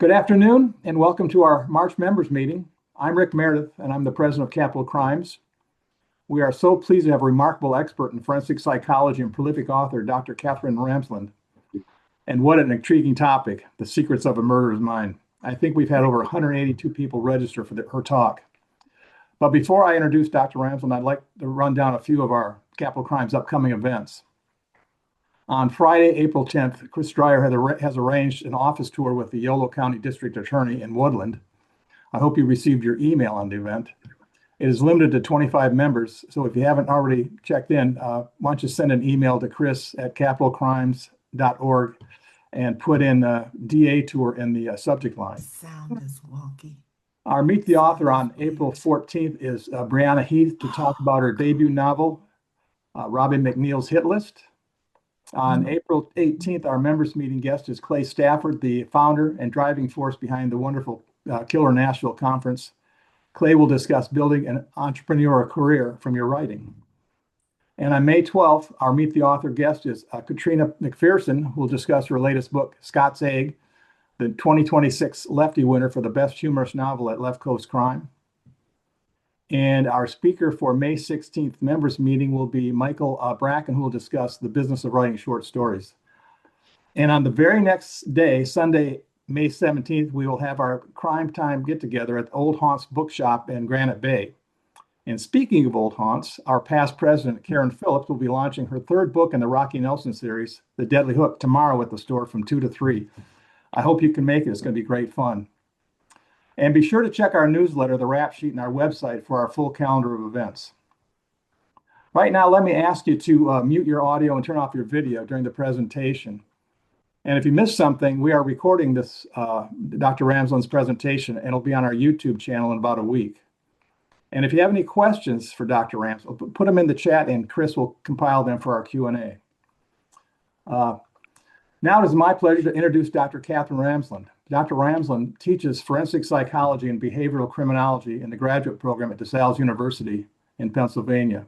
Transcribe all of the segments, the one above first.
Good afternoon and welcome to our March members meeting. I'm Rick Meredith and I'm the president of Capital Crimes. We are so pleased to have a remarkable expert in forensic psychology and prolific author, Dr. Katherine Ramsland. And what an intriguing topic, the secrets of a murderer's mind. I think we've had over 182 people register for her talk. But before I introduce Dr. Ramsland, I'd like to run down a few of our Capital Crimes upcoming events. On Friday, April 10th, Chris Dreyer has arranged an office tour with the Yolo County District Attorney in Woodland. I hope you received your email on the event. It is limited to 25 members, so if you haven't already checked in, why don't you send an email to chris@capitalcrimes.org and put in DA tour in the subject line. Sound is wonky. Our Meet the Author on April 14th is Brianna Heath to talk about her debut novel, Robin McNeil's Hit List. On April 18th, our members meeting guest is Clay Stafford, the founder and driving force behind the wonderful Killer Nashville Conference. Clay will discuss building an entrepreneurial career from your writing. And on May 12th, our Meet the Author guest is Katrina McPherson, who will discuss her latest book, Scott's Egg, the 2026 Lefty winner for the best humorous novel at Left Coast Crime. And our speaker for May 16th members meeting will be Michael Bracken, who will discuss the business of writing short stories. And on the very next day, Sunday, May 17th, we will have our Crime Time get-together at the Old Haunts Bookshop in Granite Bay. And speaking of Old Haunts, our past president, Karen Phillips, will be launching her third book in the Rocky Nelson series, The Deadly Hook, tomorrow at the store from 2 to 3. I hope you can make it. It's going to be great fun. And be sure to check our newsletter, the rap sheet, and our website for our full calendar of events. Right now, let me ask you to mute your audio and turn off your video during the presentation. And if you missed something, we are recording this Dr. Ramsland's presentation, and it'll be on our YouTube channel in about a week. And if you have any questions for Dr. Ramsland, put them in the chat, and Chris will compile them for our Q&A. Now it is my pleasure to introduce Dr. Katherine Ramsland. Dr. Ramsland teaches forensic psychology and behavioral criminology in the graduate program at DeSales University in Pennsylvania.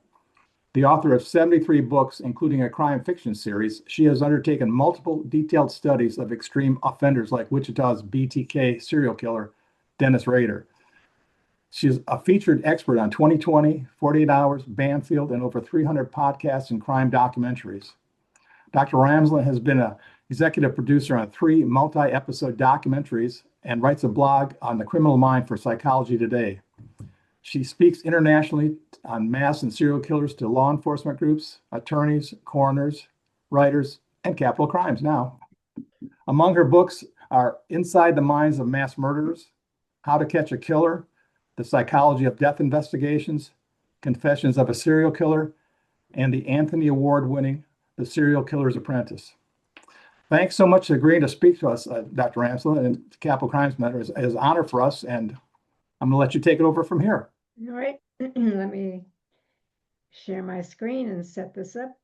The author of 73 books, including a crime fiction series, she has undertaken multiple detailed studies of extreme offenders like Wichita's BTK serial killer, Dennis Rader. She is a featured expert on 2020, 48 Hours, Banfield, and over 300 podcasts and crime documentaries. Dr. Ramsland has been an executive producer on 3 multi-episode documentaries and writes a blog on the criminal mind for Psychology Today. She speaks internationally on mass and serial killers to law enforcement groups, attorneys, coroners, writers, and capital crimes now. Among her books are Inside the Minds of Mass Murderers, How to Catch a Killer, The Psychology of Death Investigations, Confessions of a Serial Killer, and the Anthony Award-winning The Serial Killer's Apprentice. Thanks so much for agreeing to speak to us, Dr. Ramsland, and Capital Crimes Matter is an honor for us, and I'm going to let you take it over from here. All right, let me share my screen and set this up.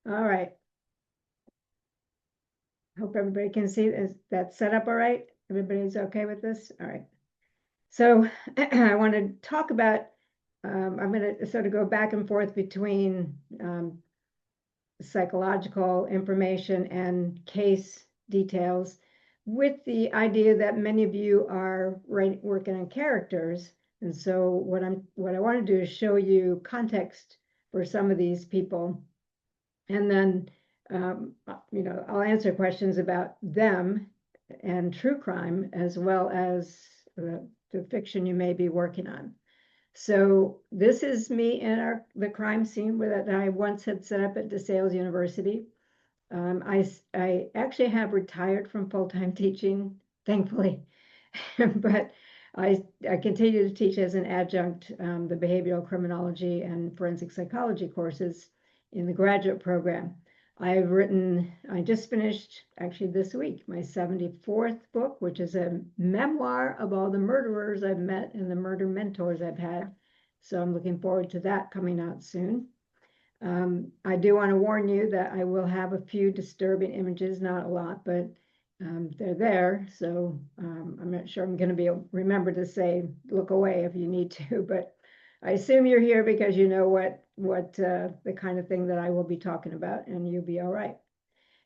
All right. Hope everybody can see this. That set up all right? Everybody's okay with this? All right. So I want to talk about, I'm going to sort of go back and forth between psychological information and case details with the idea that many of you are working on characters. And so what I want to do is show you context for some of these people. And then, I'll answer questions about them and true crime as well as the fiction you may be working on. So this is me in the crime scene that I once had set up at DeSales University. I actually have retired from full-time teaching, thankfully, but I continue to teach as an adjunct the behavioral criminology and forensic psychology courses in the graduate program. I just finished actually this week, my 74th book, which is a memoir of all the murderers I've met and the murder mentors I've had. So I'm looking forward to that coming out soon. I do want to warn you that I will have a few disturbing images, not a lot, but they're there. So I'm not sure I'm going to be able to remember to say, look away if you need to, but I assume you're here because you know what the kind of thing that I will be talking about, and you'll be all right.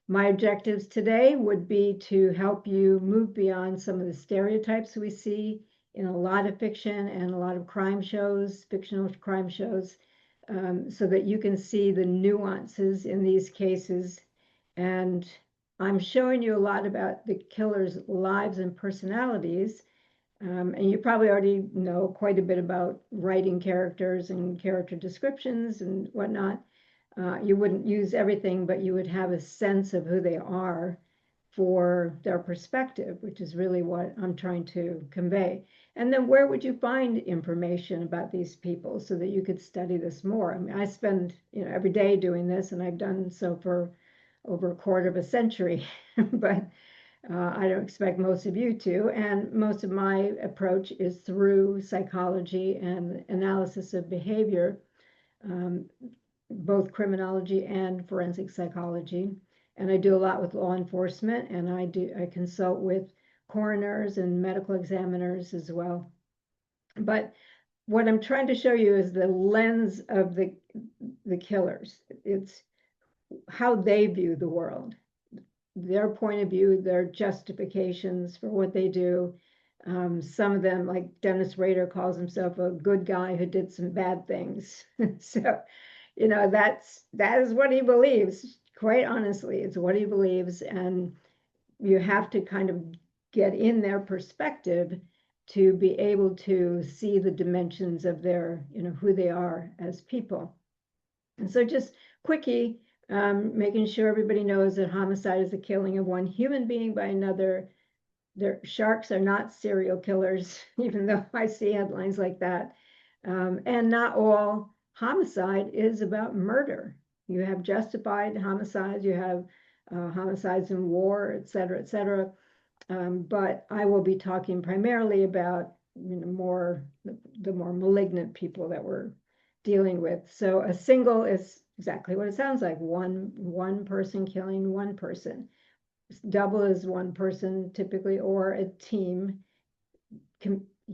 My objectives today would be to help you move beyond some of the stereotypes we see in a lot of fiction and a lot of crime shows, fictional crime shows, so that you can see the nuances in these cases. And I'm showing you a lot about the killer's lives and personalities. And you probably already know quite a bit about writing characters and character descriptions and whatnot. You wouldn't use everything, but you would have a sense of who they are for their perspective, which is really what I'm trying to convey. And then where would you find information about these people so that you could study this more? I mean, I spend, every day doing this, and I've done so for over a quarter of a century, but I don't expect most of you to. And most of my approach is through psychology and analysis of behavior, both criminology and forensic psychology. And I do a lot with law enforcement, and I consult with coroners and medical examiners as well. But what I'm trying to show you is the lens of the killers. It's how they view the world, their point of view, their justifications for what they do. Some of them, like Dennis Rader, calls himself a good guy who did some bad things. So, that is what he believes. Quite honestly, it's what he believes, and you have to kind of get in their perspective to be able to see the dimensions of their, who they are as people. And so, just quickie, making sure everybody knows that homicide is the killing of one human being by another. Sharks are not serial killers, even though I see headlines like that. And not all homicide is about murder. You have justified homicides, you have homicides in war, et cetera, et cetera. But I will be talking primarily about the more malignant people that we're dealing with. So a single is exactly what it sounds like: one person killing one person. Double is one person typically, or a team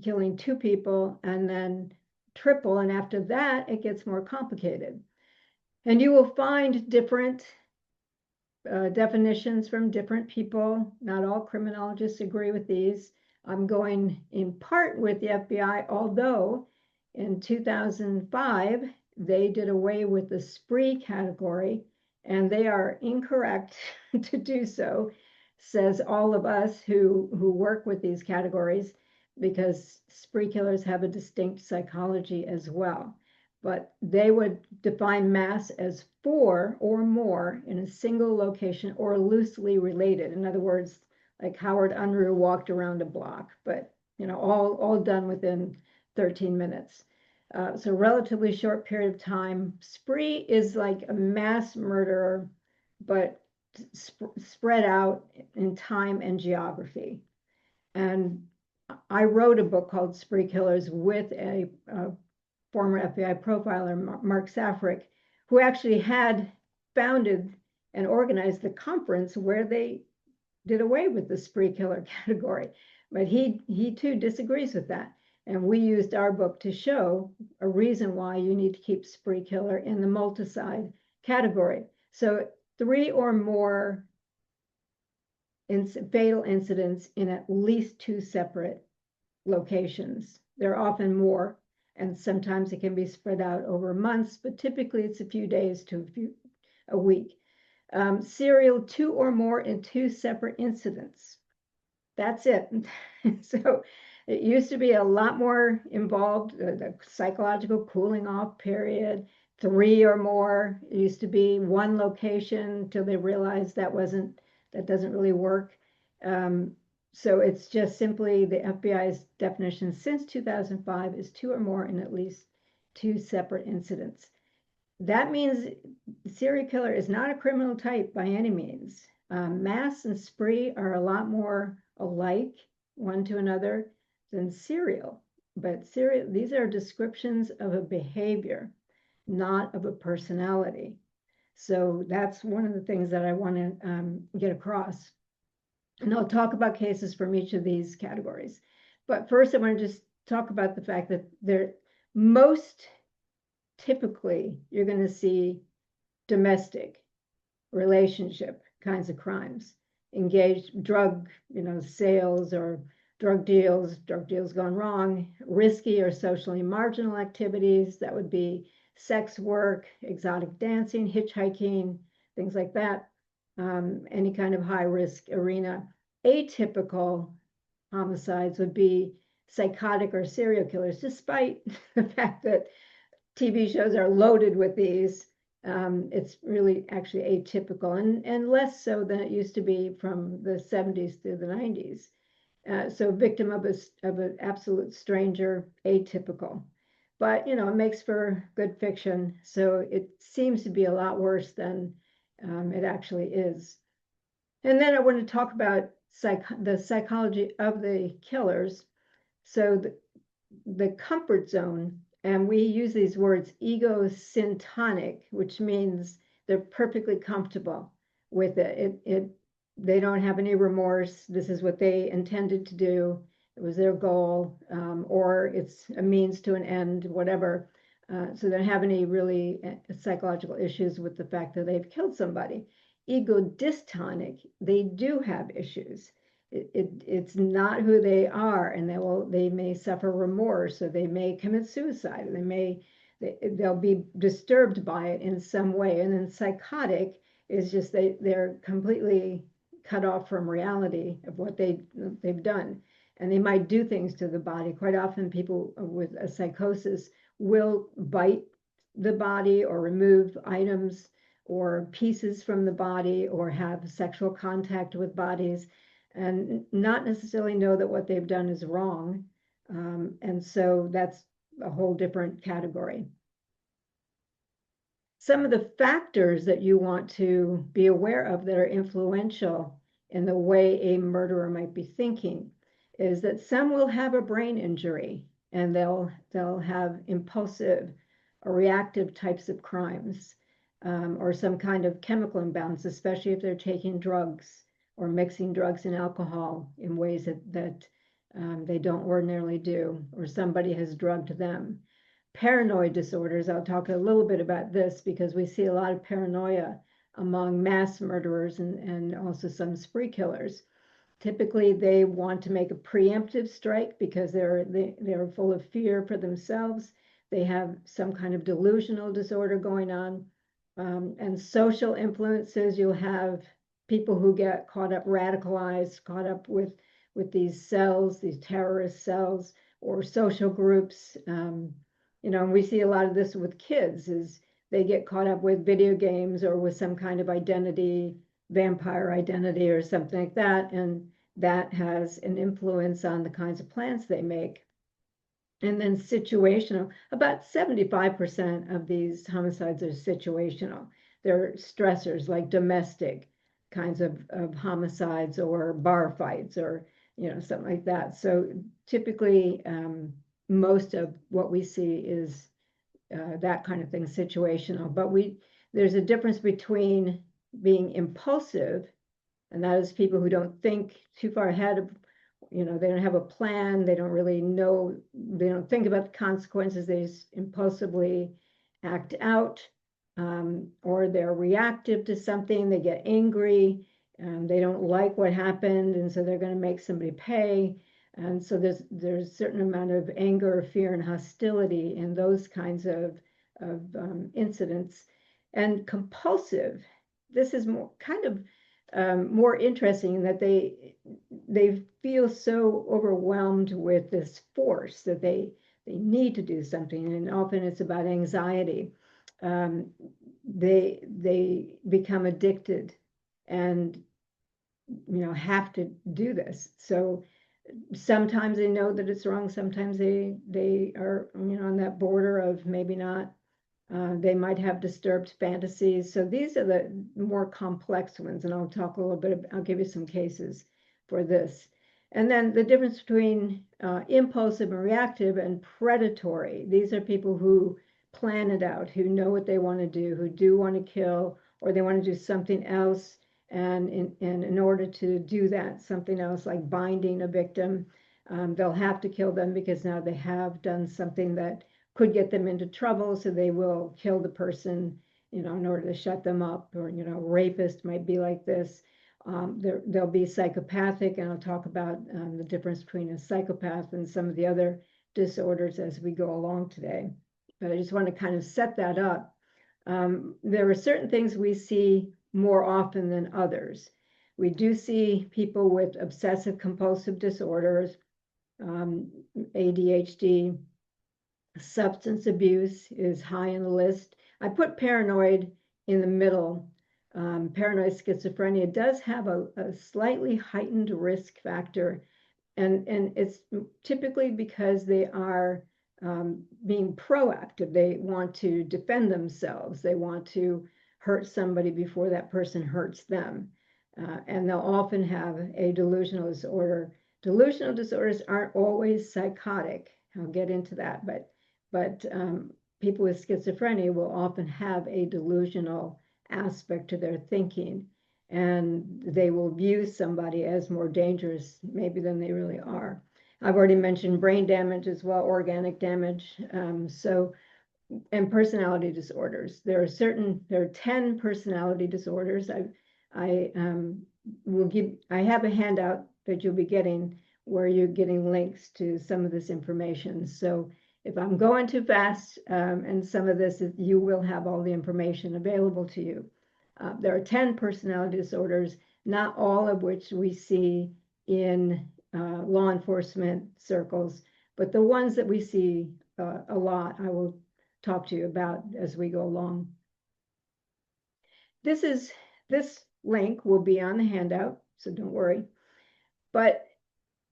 killing two people, and then triple, and after that it gets more complicated. And you will find different definitions from different people. Not all criminologists agree with these. I'm going in part with the FBI, although in 2005 they did away with the spree category, and they are incorrect to do so, says all of us who work with these categories, because spree killers have a distinct psychology as well. But they would define mass as 4 or more in a single location or loosely related. In other words, like Howard Unruh walked around a block, but all done within 13 minutes. So relatively short period of time. Spree is like a mass murderer, but spread out in time and geography. And I wrote a book called Spree Killers with a former FBI profiler, Mark Safrick, who actually had founded and organized the conference where they did away with the spree killer category. But he too disagrees with that. And we used our book to show a reason why you need to keep spree killer in the multicide category. So 3 or more fatal incidents in at least 2 separate locations. There are often more, and sometimes it can be spread out over months, but typically it's a few days to a week. Serial 2 or more in 2 separate incidents. That's it. So it used to be a lot more involved, the psychological cooling off period. 3 or more. It used to be 1 location until they realized that doesn't really work. So it's just simply the FBI's definition since 2005 is 2 or more in at least 2 separate incidents. That means serial killer is not a criminal type by any means. Mass and spree are a lot more alike one to another than serial. But these are descriptions of a behavior, not of a personality. So that's one of the things that I want to get across. And I'll talk about cases from each of these categories. But first, I want to just talk about the fact that most typically you're going to see domestic relationship kinds of crimes, engaged drug, sales or drug deals gone wrong, risky or socially marginal activities. That would be sex work, exotic dancing, hitchhiking, things like that. Any kind of high risk arena. Atypical homicides would be psychotic or serial killers, despite the fact that TV shows are loaded with these. It's really actually atypical and less so than it used to be from the 70s through the 90s. So victim of an absolute stranger, atypical. But, it makes for good fiction. So it seems to be a lot worse than it actually is. And then I want to talk about the psychology of the killers. So the comfort zone, and we use these words egosyntonic, which means they're perfectly comfortable with it. They don't have any remorse. This is what they intended to do. It was their goal, or it's a means to an end, whatever. So they don't have any really psychological issues with the fact that they've killed somebody. Ego dystonic, they do have issues. It's not who they are, and they may suffer remorse, or they may commit suicide, or they'll be disturbed by it in some way. And then psychotic is just they're completely cut off from reality of what they've done, and they might do things to the body. Quite often, people with a psychosis will bite the body or remove items or pieces from the body or have sexual contact with bodies and not necessarily know that what they've done is wrong. And so that's a whole different category. Some of the factors that you want to be aware of that are influential in the way a murderer might be thinking is that some will have a brain injury and they'll have impulsive or reactive types of crimes, or some kind of chemical imbalance, especially if they're taking drugs or mixing drugs and alcohol in ways that they don't ordinarily do, or somebody has drugged them. Paranoid disorders, I'll talk a little bit about this because we see a lot of paranoia among mass murderers and also some spree killers. Typically, they want to make a preemptive strike because they're full of fear for themselves. They have some kind of delusional disorder going on. And social influences, you'll have people who get caught up, radicalized, caught up with these cells, these terrorist cells, or social groups. And we see a lot of this with kids, is they get caught up with video games or with some kind of identity, vampire identity or something like that, and that has an influence on the kinds of plans they make. And then situational, about 75% of these homicides are situational. They're stressors like domestic kinds of homicides or bar fights or something like that. So typically most of what we see is that kind of thing, situational. But there's a difference between being impulsive, and that is people who don't think too far ahead of, they don't have a plan, they don't really know, they don't think about the consequences, they just impulsively act out, or they're reactive to something, they get angry, they don't like what happened, and so they're going to make somebody pay. And so there's a certain amount of anger, fear, and hostility in those kinds of incidents. And compulsive, this is more kind of more interesting in that they feel so overwhelmed with this force that they need to do something, and often it's about anxiety. They become addicted and have to do this. So sometimes they know that it's wrong. Sometimes they are on that border of maybe not. They might have disturbed fantasies. So these are the more complex ones, and I'll talk a little bit. I'll give you some cases for this. And then the difference between impulsive and reactive and predatory. These are people who plan it out, who know what they want to do, who do want to kill, or they want to do something else. And in order to do that, something else like binding a victim, they'll have to kill them because now they have done something that could get them into trouble, so they will kill the person, in order to shut them up. Or, rapist might be like this. They'll be psychopathic, and I'll talk about the difference between a psychopath and some of the other disorders as we go along today. But I just want to kind of set that up. There are certain things we see more often than others. We do see people with obsessive compulsive disorders, ADHD, substance abuse is high on the list. I put paranoid in the middle. Paranoid schizophrenia does have a slightly heightened risk factor, and it's typically because they are being proactive. They want to defend themselves. They want to hurt somebody before that person hurts them. And they'll often have a delusional disorder. Delusional disorders aren't always psychotic. I'll get into that, but people with schizophrenia will often have a delusional aspect to their thinking, and they will view somebody as more dangerous maybe than they really are. I've already mentioned brain damage as well, organic damage. And personality disorders. There are 10 personality disorders. I have a handout that you'll be getting where you're getting links to some of this information. So if I'm going too fast, and some of this, you will have all the information available to you. There are 10 personality disorders, not all of which we see in law enforcement circles, but the ones that we see a lot, I will talk to you about as we go along. This link will be on the handout, so don't worry. But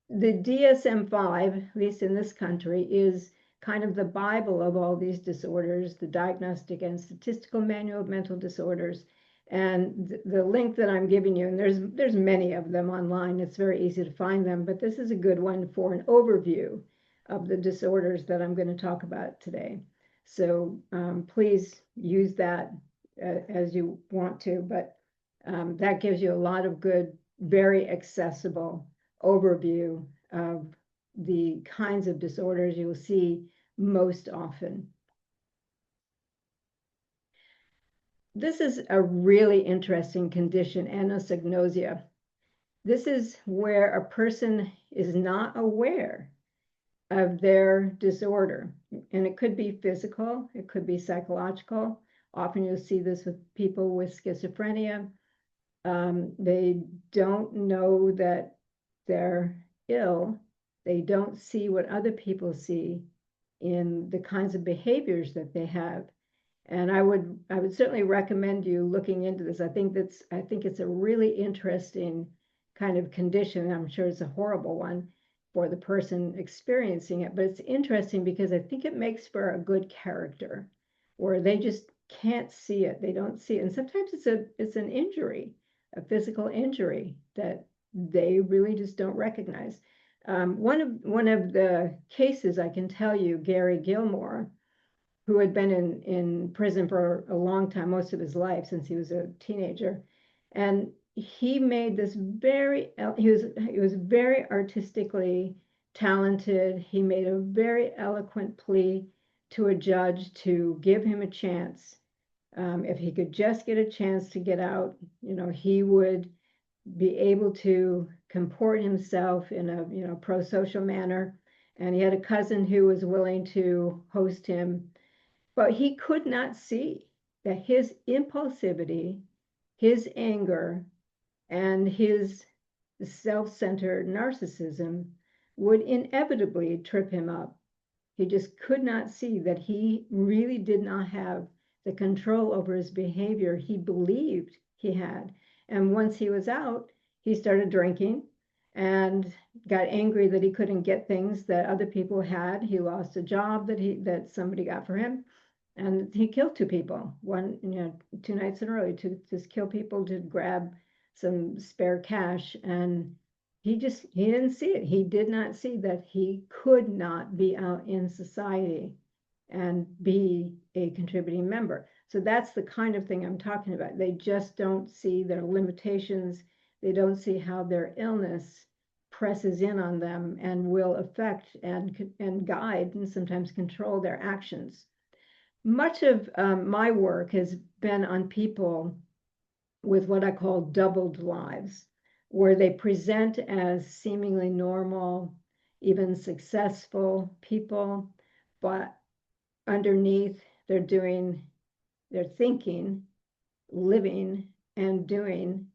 the DSM-5, at least in this country, is kind of the Bible of all these disorders, the Diagnostic and Statistical Manual of Mental Disorders. And the link that I'm giving you, and there's many of them online, it's very easy to find them, but this is a good one for an overview of the disorders that I'm going to talk about today. So please use that as you want to, but that gives you a lot of good, very accessible overview of the kinds of disorders you'll see most often. This is a really interesting condition, anosognosia. This is where a person is not aware of their disorder. And it could be physical, it could be psychological. Often you'll see this with people with schizophrenia. They don't know that they're ill. They don't see what other people see in the kinds of behaviors that they have. And I would certainly recommend you looking into this. I think it's a really interesting kind of condition. I'm sure it's a horrible one for the person experiencing it, but it's interesting because I think it makes for a good character, where they just can't see it. They don't see it. And sometimes it's an injury, a physical injury that they really just don't recognize. One of the cases I can tell you, Gary Gilmore, who had been in prison for a long time, most of his life since he was a teenager, and he made this he was very artistically talented. He made a very eloquent plea to a judge to give him a chance. If he could just get a chance to get out, he would be able to comport himself in a pro-social manner. And he had a cousin who was willing to host him, but he could not see that his impulsivity, his anger, and his self-centered narcissism would inevitably trip him up. He just could not see that he really did not have the control over his behavior he believed he had. And once he was out, he started drinking and got angry that he couldn't get things that other people had. He lost a job that somebody got for him, and he killed 2 people. 2 nights in a row, to just kill people to grab some spare cash. And he didn't see it. He did not see that he could not be out in society and be a contributing member. So that's the kind of thing I'm talking about. They just don't see their limitations. They don't see how their illness presses in on them and will affect and guide and sometimes control their actions. Much of my work has been on people with what I call doubled lives, where they present as seemingly normal, even successful people, but underneath they're thinking, living, and doing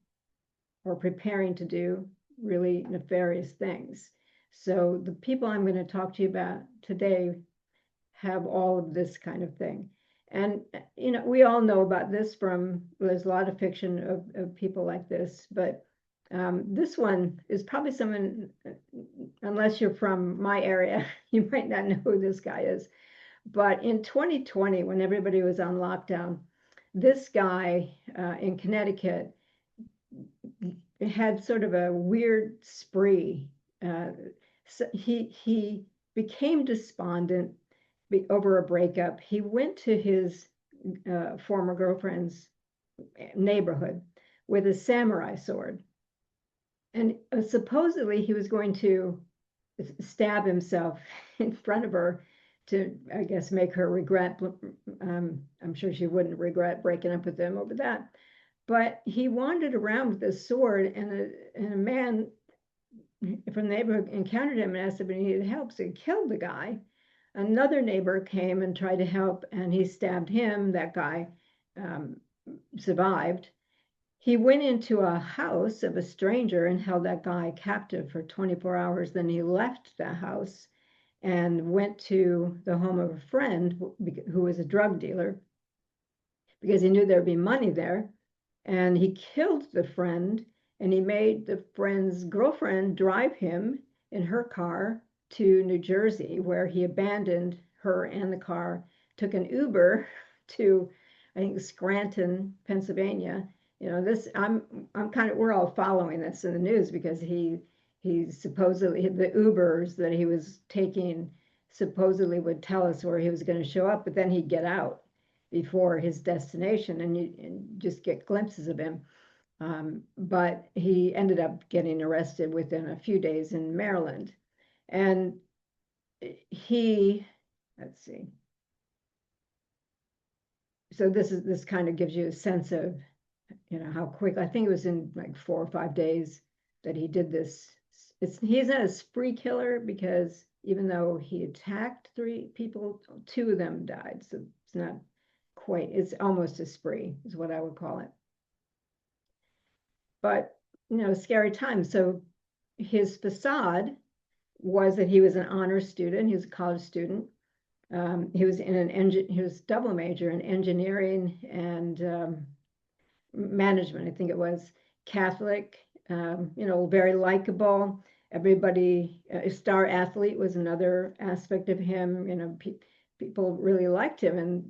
or preparing to do really nefarious things. So the people I'm going to talk to you about today have all of this kind of thing. And, we all know about this there's a lot of fiction of people like this, but this one is probably someone, unless you're from my area, you might not know who this guy is. But in 2020, when everybody was on lockdown, this guy in Connecticut had sort of a weird spree. So he became despondent over a breakup. He went to his former girlfriend's neighborhood with a samurai sword. And supposedly he was going to stab himself in front of her to, I guess, make her regret. I'm sure she wouldn't regret breaking up with him over that. But he wandered around with this sword, and a man from the neighborhood encountered him and asked if he needed help. So he killed the guy. Another neighbor came and tried to help, and he stabbed him. That guy survived. He went into a house of a stranger and held that guy captive for 24 hours. Then he left the house and went to the home of a friend who was a drug dealer because he knew there'd be money there. And he killed the friend, and he made the friend's girlfriend drive him in her car to New Jersey, where he abandoned her and the car, took an Uber to, I think, Scranton, Pennsylvania. We're all following this in the news because he supposedly, the Ubers that he was taking supposedly would tell us where he was going to show up, but then he'd get out before his destination, and you just get glimpses of him. But he ended up getting arrested within a few days in Maryland. And let's see. So this kind of gives you a sense of, how quick. I think it was in like 4 or 5 days that he did this. He's not a spree killer because even though he attacked 3 people, 2 of them died. So it's not quite, it's almost a spree is what I would call it. But, scary times. So his facade was that he was an honor student. He was a college student. He was double major in engineering and management, I think it was. Catholic, very likable. Everybody, a star athlete was another aspect of him. People really liked him and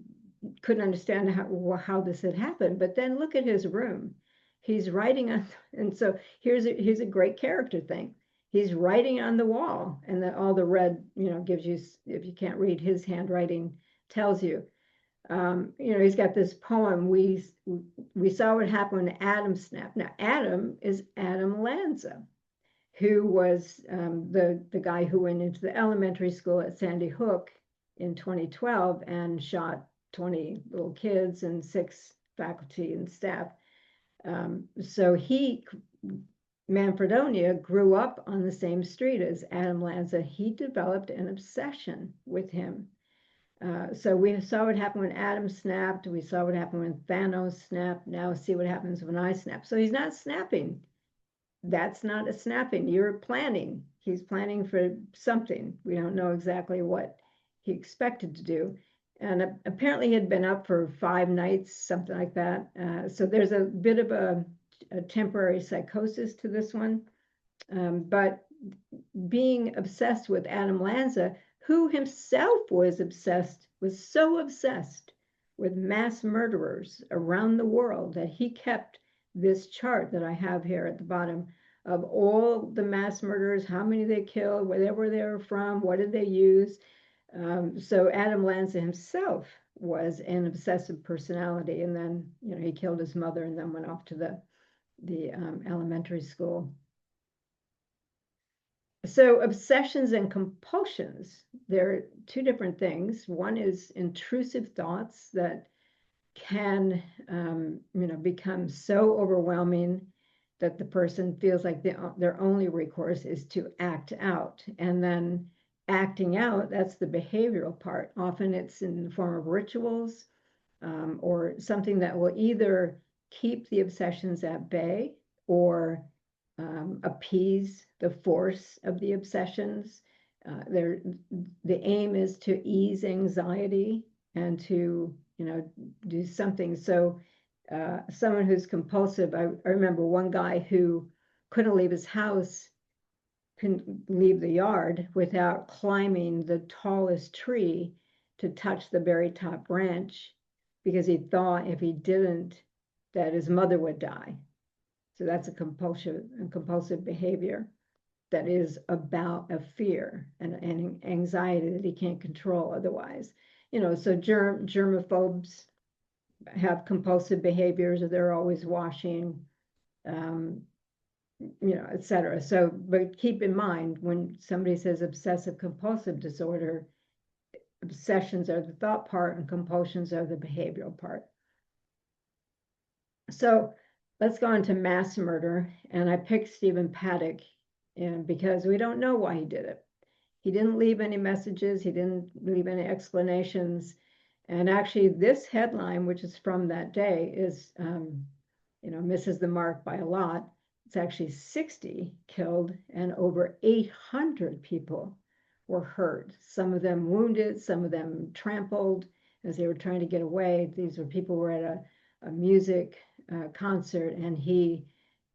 couldn't understand how this had happened. But then look at his room. He's writing on, and so here's a great character thing. He's writing on the wall, and all the red, gives you, if you can't read his handwriting, tells you. He's got this poem. We saw what happened when Adam snapped. Now, Adam is Adam Lanza, who was the guy who went into the elementary school at Sandy Hook in 2012 and shot 20 little kids and 6 faculty and staff. So Manfredonia grew up on the same street as Adam Lanza. He developed an obsession with him. So we saw what happened when Adam snapped. We saw what happened when Thanos snapped. Now see what happens when I snap. So he's not snapping. That's not a snapping. You're planning. He's planning for something. We don't know exactly what he expected to do. And apparently he had been up for 5 nights, something like that. So there's a bit of a temporary psychosis to this one. But being obsessed with Adam Lanza, who himself was so obsessed with mass murderers around the world that he kept this chart that I have here at the bottom of all the mass murderers, how many they killed, where they were from, what did they use. So Adam Lanza himself was an obsessive personality, and then he killed his mother and then went off to the elementary school. So obsessions and compulsions, they're two different things. One is intrusive thoughts that can, become so overwhelming that the person feels like their only recourse is to act out. And then acting out, that's the behavioral part. Often it's in the form of rituals, or something that will either keep the obsessions at bay or appease the force of the obsessions. The aim is to ease anxiety and to, do something. So someone who's compulsive, I remember one guy who couldn't leave his house, couldn't leave the yard without climbing the tallest tree to touch the very top branch, because he thought if he didn't, that his mother would die. So that's a compulsive behavior that is about a fear and anxiety that he can't control otherwise. So germaphobes have compulsive behaviors, or they're always washing, et cetera. So, but keep in mind, when somebody says obsessive compulsive disorder, obsessions are the thought part and compulsions are the behavioral part. So let's go on to mass murder. And I picked Stephen Paddock because we don't know why he did it. He didn't leave any messages. He didn't leave any explanations. And actually this headline, which is from that day, is, misses the mark by a lot. It's actually 60 killed and over 800 people were hurt. Some of them wounded, some of them trampled as they were trying to get away. These were people who were at a music concert, and he,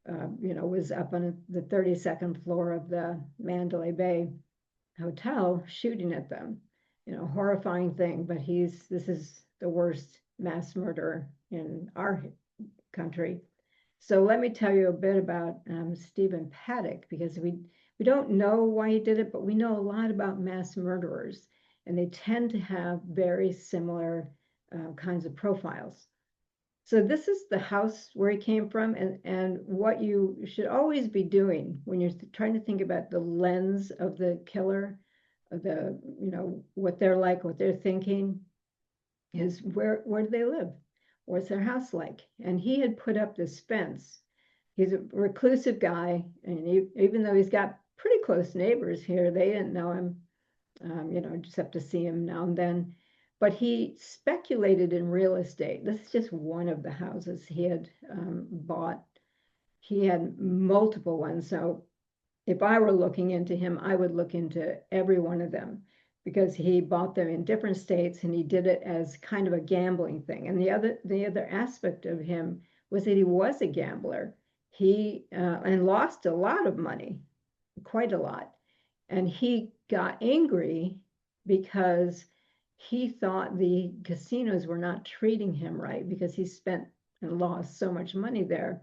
was up on the 32nd floor of the Mandalay Bay Hotel shooting at them. Horrifying thing, but this is the worst mass murder in our country. So let me tell you a bit about Stephen Paddock, because we don't know why he did it, but we know a lot about mass murderers, and they tend to have very similar kinds of profiles. So this is the house where he came from, and what you should always be doing when you're trying to think about the lens of the killer, what they're like, what they're thinking, is where do they live? What's their house like? And he had put up this fence. He's a reclusive guy, and even though he's got pretty close neighbors here, they didn't know him, just have to see him now and then. But he speculated in real estate. This is just one of the houses he had bought. He had multiple ones. So if I were looking into him, I would look into every one of them, because he bought them in different states and he did it as kind of a gambling thing. And the other aspect of him was that he was a gambler. He and lost a lot of money, quite a lot. And he got angry because he thought the casinos were not treating him right, because he spent and lost so much money there,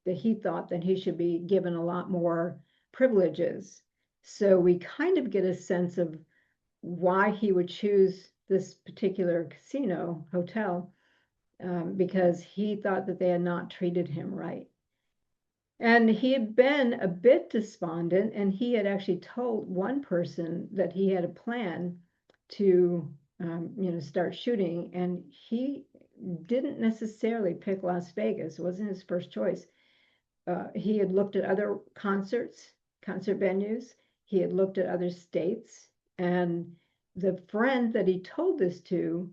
that he thought that he should be given a lot more privileges. So we kind of get a sense of why he would choose this particular casino hotel, because he thought that they had not treated him right. And he had been a bit despondent, and he had actually told one person that he had a plan to, start shooting. And he didn't necessarily pick Las Vegas. It wasn't his first choice. He had looked at other concert venues. He had looked at other states. And the friend that he told this to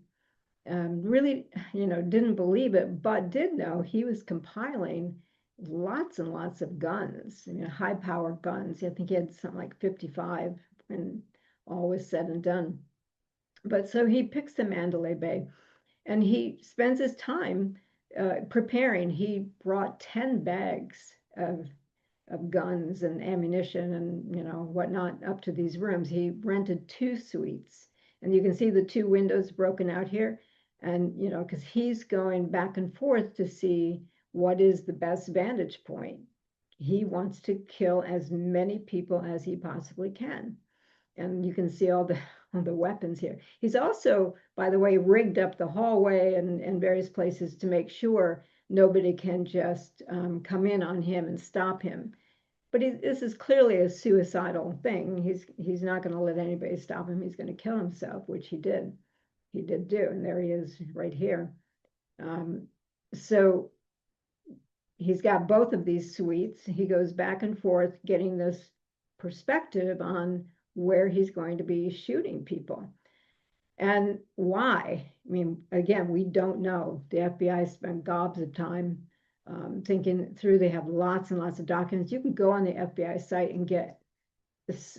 really, didn't believe it, but did know he was compiling lots and lots of guns, high-powered guns. I think he had something like 55 when all was said and done. But so he picks the Mandalay Bay, and he spends his time preparing. He brought 10 bags of guns and ammunition and whatnot up to these rooms. He rented 2 suites, and you can see the 2 windows broken out here. And because he's going back and forth to see what is the best vantage point. He wants to kill as many people as he possibly can. And you can see all the weapons here. He's also, by the way, rigged up the hallway and various places to make sure nobody can just come in on him and stop him. But this is clearly a suicidal thing. He's not going to let anybody stop him. He's going to kill himself, which he did. He did do, and there he is right here. So he's got both of these suites. He goes back and forth getting this perspective on where he's going to be shooting people and why. I mean, again, we don't know. The FBI spent gobs of time thinking through. They have lots and lots of documents. You can go on the FBI site and get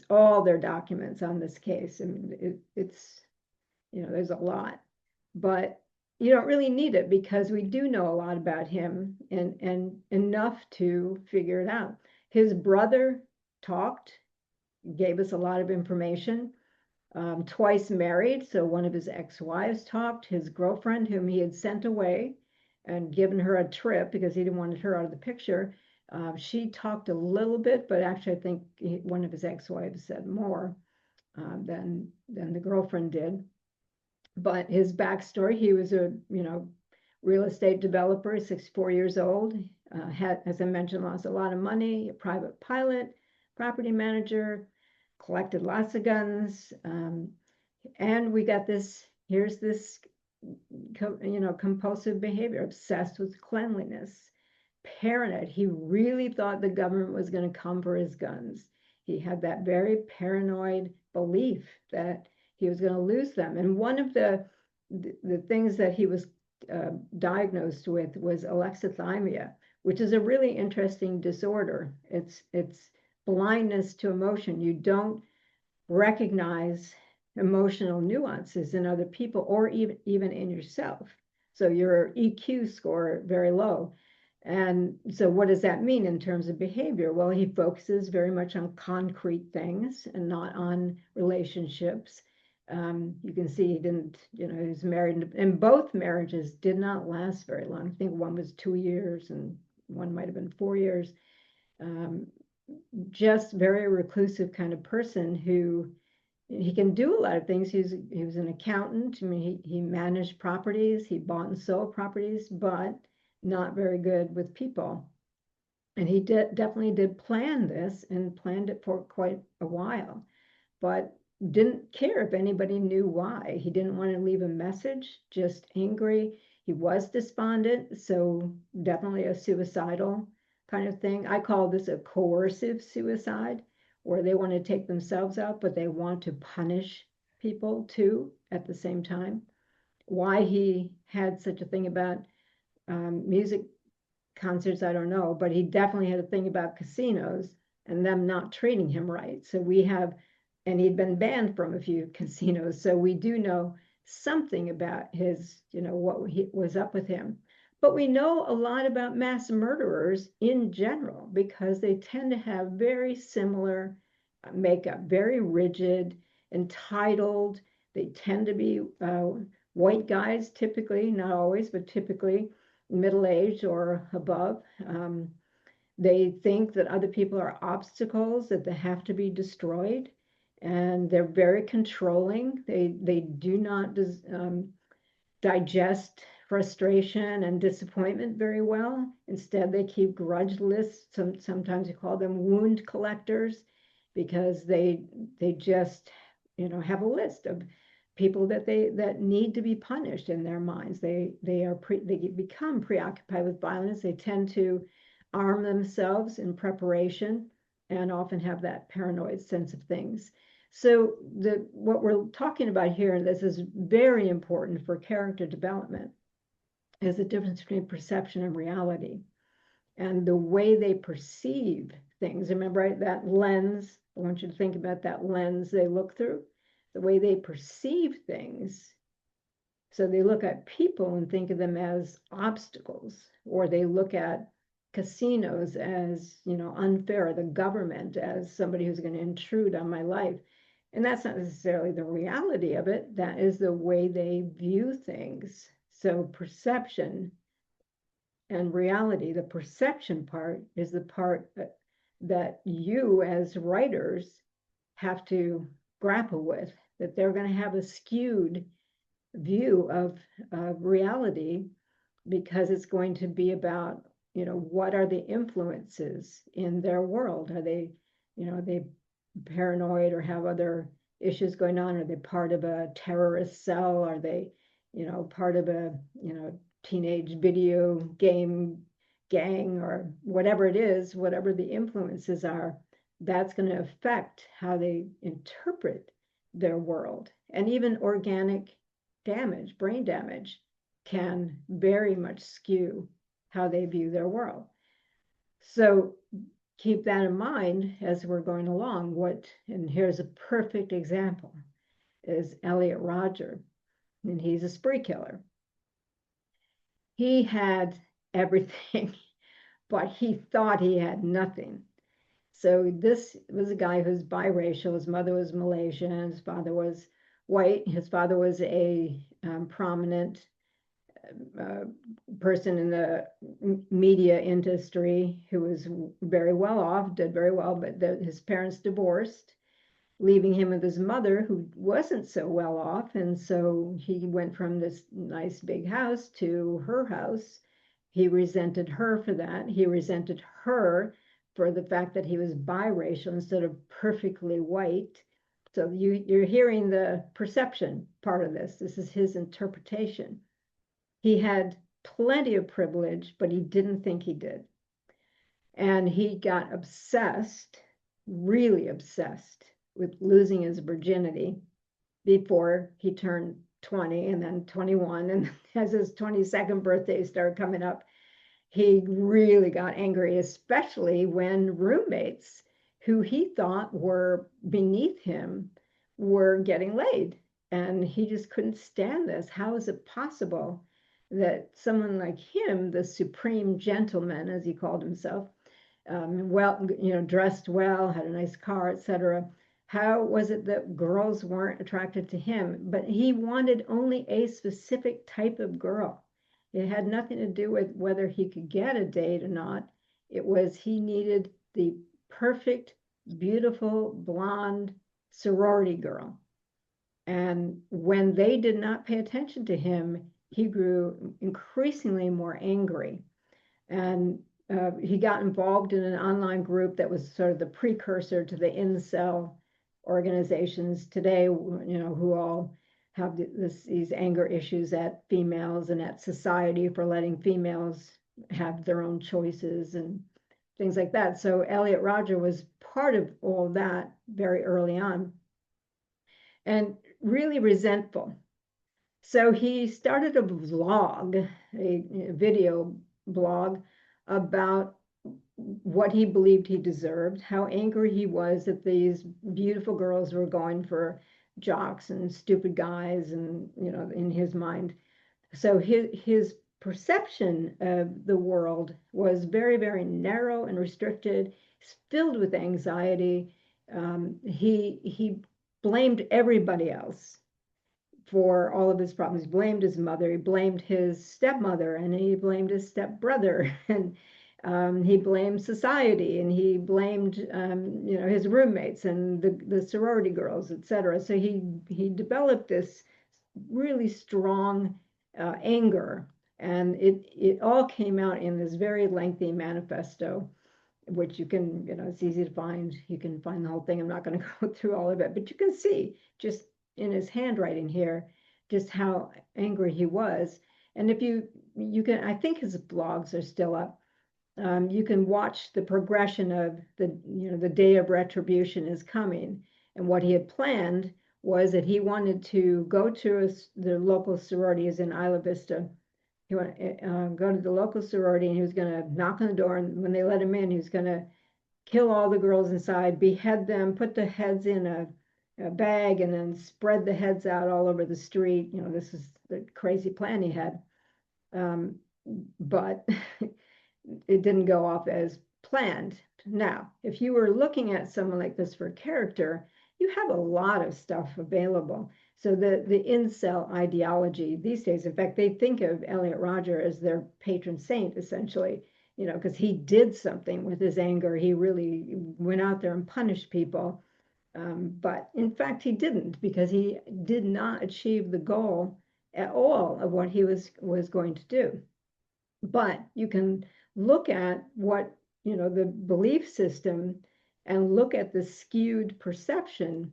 all their documents on this case. I mean, it's, there's a lot, but you don't really need it because we do know a lot about him and enough to figure it out. His brother talked, gave us a lot of information. Twice married, so one of his ex-wives talked. His girlfriend, whom he had sent away and given her a trip because he didn't want her out of the picture, she talked a little bit, but actually I think one of his ex-wives said more than the girlfriend did. But his backstory, he was a real estate developer, 64 years old, had, as I mentioned, lost a lot of money, a private pilot, property manager, collected lots of guns, and we got this. Here's this, compulsive behavior, obsessed with cleanliness, paranoid. He really thought the government was going to come for his guns. He had that very paranoid belief that he was going to lose them. And one of the things that he was diagnosed with was alexithymia, which is a really interesting disorder. It's blindness to emotion. You don't recognize emotional nuances in other people or even in yourself. So your EQ score very low. And so what does that mean in terms of behavior? Well, he focuses very much on concrete things and not on relationships. You can see he didn't, he was married, and both marriages did not last very long. I think one was 2 years and one might have been 4 years. Just very reclusive kind of person who he can do a lot of things. He was an accountant. I mean, he managed properties, he bought and sold properties, but not very good with people. And he definitely did plan this and planned it for quite a while, but didn't care if anybody knew why. He didn't want to leave a message, just angry. He was despondent, so definitely a suicidal kind of thing. I call this a coercive suicide, where they want to take themselves out, but they want to punish people too at the same time. Why he had such a thing about music concerts, I don't know, but he definitely had a thing about casinos and them not treating him right. So we have, and he'd been banned from a few casinos. So we do know something about his, what was up with him. But we know a lot about mass murderers in general because they tend to have very similar makeup, very rigid, entitled. They tend to be white guys, typically, not always, but typically middle-aged or above. They think that other people are obstacles, that they have to be destroyed, and they're very controlling. They do not digest frustration and disappointment very well. Instead, they keep grudge lists. Sometimes you call them wound collectors because they just have a list of people that need to be punished in their minds. They become preoccupied with violence. They tend to arm themselves in preparation and often have that paranoid sense of things. So what we're talking about here, and this is very important for character development, is the difference between perception and reality and the way they perceive things. Remember that lens? I want you to think about that lens they look through, the way they perceive things. So they look at people and think of them as obstacles, or they look at casinos as, unfair, the government as somebody who's going to intrude on my life. And that's not necessarily the reality of it. That is the way they view things. So perception and reality, the perception part is the part that you as writers have to grapple with, that they're going to have a skewed view of reality because it's going to be about what are the influences in their world? Are they paranoid or have other issues going on? Are they part of a terrorist cell? Are they, part of a, teenage video game gang or whatever it is, whatever the influences are, that's going to affect how they interpret their world. And even organic damage, brain damage, can very much skew how they view their world. So keep that in mind as we're going along. And here's a perfect example, is Elliot Rodger, and he's a spree killer. He had everything, but he thought he had nothing. So this was a guy who's biracial. His mother was Malaysian, his father was white. His father was a prominent person in the media industry who was very well off, did very well, but his parents divorced, leaving him with his mother who wasn't so well off. And so he went from this nice big house to her house. He resented her for that. He resented her for the fact that he was biracial instead of perfectly white. So you're hearing the perception part of this. This is his interpretation. He had plenty of privilege, but he didn't think he did. And he got obsessed, really obsessed, with losing his virginity before he turned 20 and then 21. And as his 22nd birthday started coming up, he really got angry, especially when roommates who he thought were beneath him were getting laid. And he just couldn't stand this. How is it possible that someone like him, the supreme gentleman, as he called himself, dressed well, had a nice car, etc. How was it that girls weren't attracted to him? But he wanted only a specific type of girl. It had nothing to do with whether he could get a date or not. It was he needed the perfect, beautiful, blonde sorority girl. And when they did not pay attention to him, he grew increasingly more angry. And he got involved in an online group that was sort of the precursor to the incel organizations today, who all have these anger issues at females and at society for letting females have their own choices and things like that. So Elliot Rodger was part of all that very early on and really resentful. So he started a vlog, a video blog about what he believed he deserved, how angry he was that these beautiful girls were going for jocks and stupid guys, and in his mind. So his perception of the world was very, very narrow and restricted, filled with anxiety. He blamed everybody else for all of his problems. He blamed his mother, he blamed his stepmother, and he blamed his stepbrother, and he blamed society, and he blamed his roommates and the sorority girls, etc. So he developed this really strong anger, and it all came out in this very lengthy manifesto, which you can, it's easy to find. You can find the whole thing. I'm not going to go through all of it, but you can see just in his handwriting here just how angry he was. And if you can, I think his blogs are still up. You can watch the progression of the day of retribution is coming. And what he had planned was that he wanted to go to the local sororities in Isla Vista. He wanted to go to the local sorority, and he was going to knock on the door. And when they let him in, he was going to kill all the girls inside, behead them, put the heads in a bag, and then spread the heads out all over the street. This is the crazy plan he had. But it didn't go off as planned. Now, if you were looking at someone like this for character, you have a lot of stuff available. So the incel ideology these days, in fact, they think of Elliot Rodger as their patron saint, essentially, because he did something with his anger. He really went out there and punished people. But in fact, he didn't, because he did not achieve the goal at all of what he was going to do. But you can look at what, the belief system, and look at the skewed perception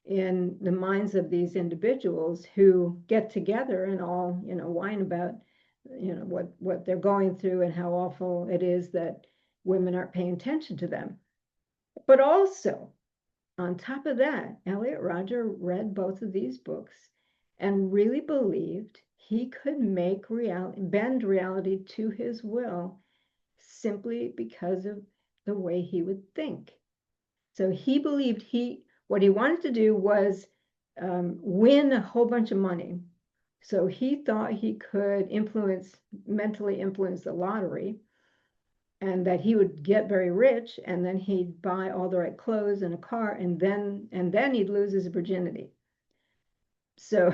in the minds of these individuals who get together and all, whine about, what they're going through and how awful it is that women aren't paying attention to them. But also, on top of that, Elliot Rodger read both of these books and really believed he could bend reality to his will simply because of the way he would think. So he believed what he wanted to do was win a whole bunch of money. So he thought he could mentally influence the lottery, and that he would get very rich, and then he'd buy all the right clothes and a car, and then he'd lose his virginity. So,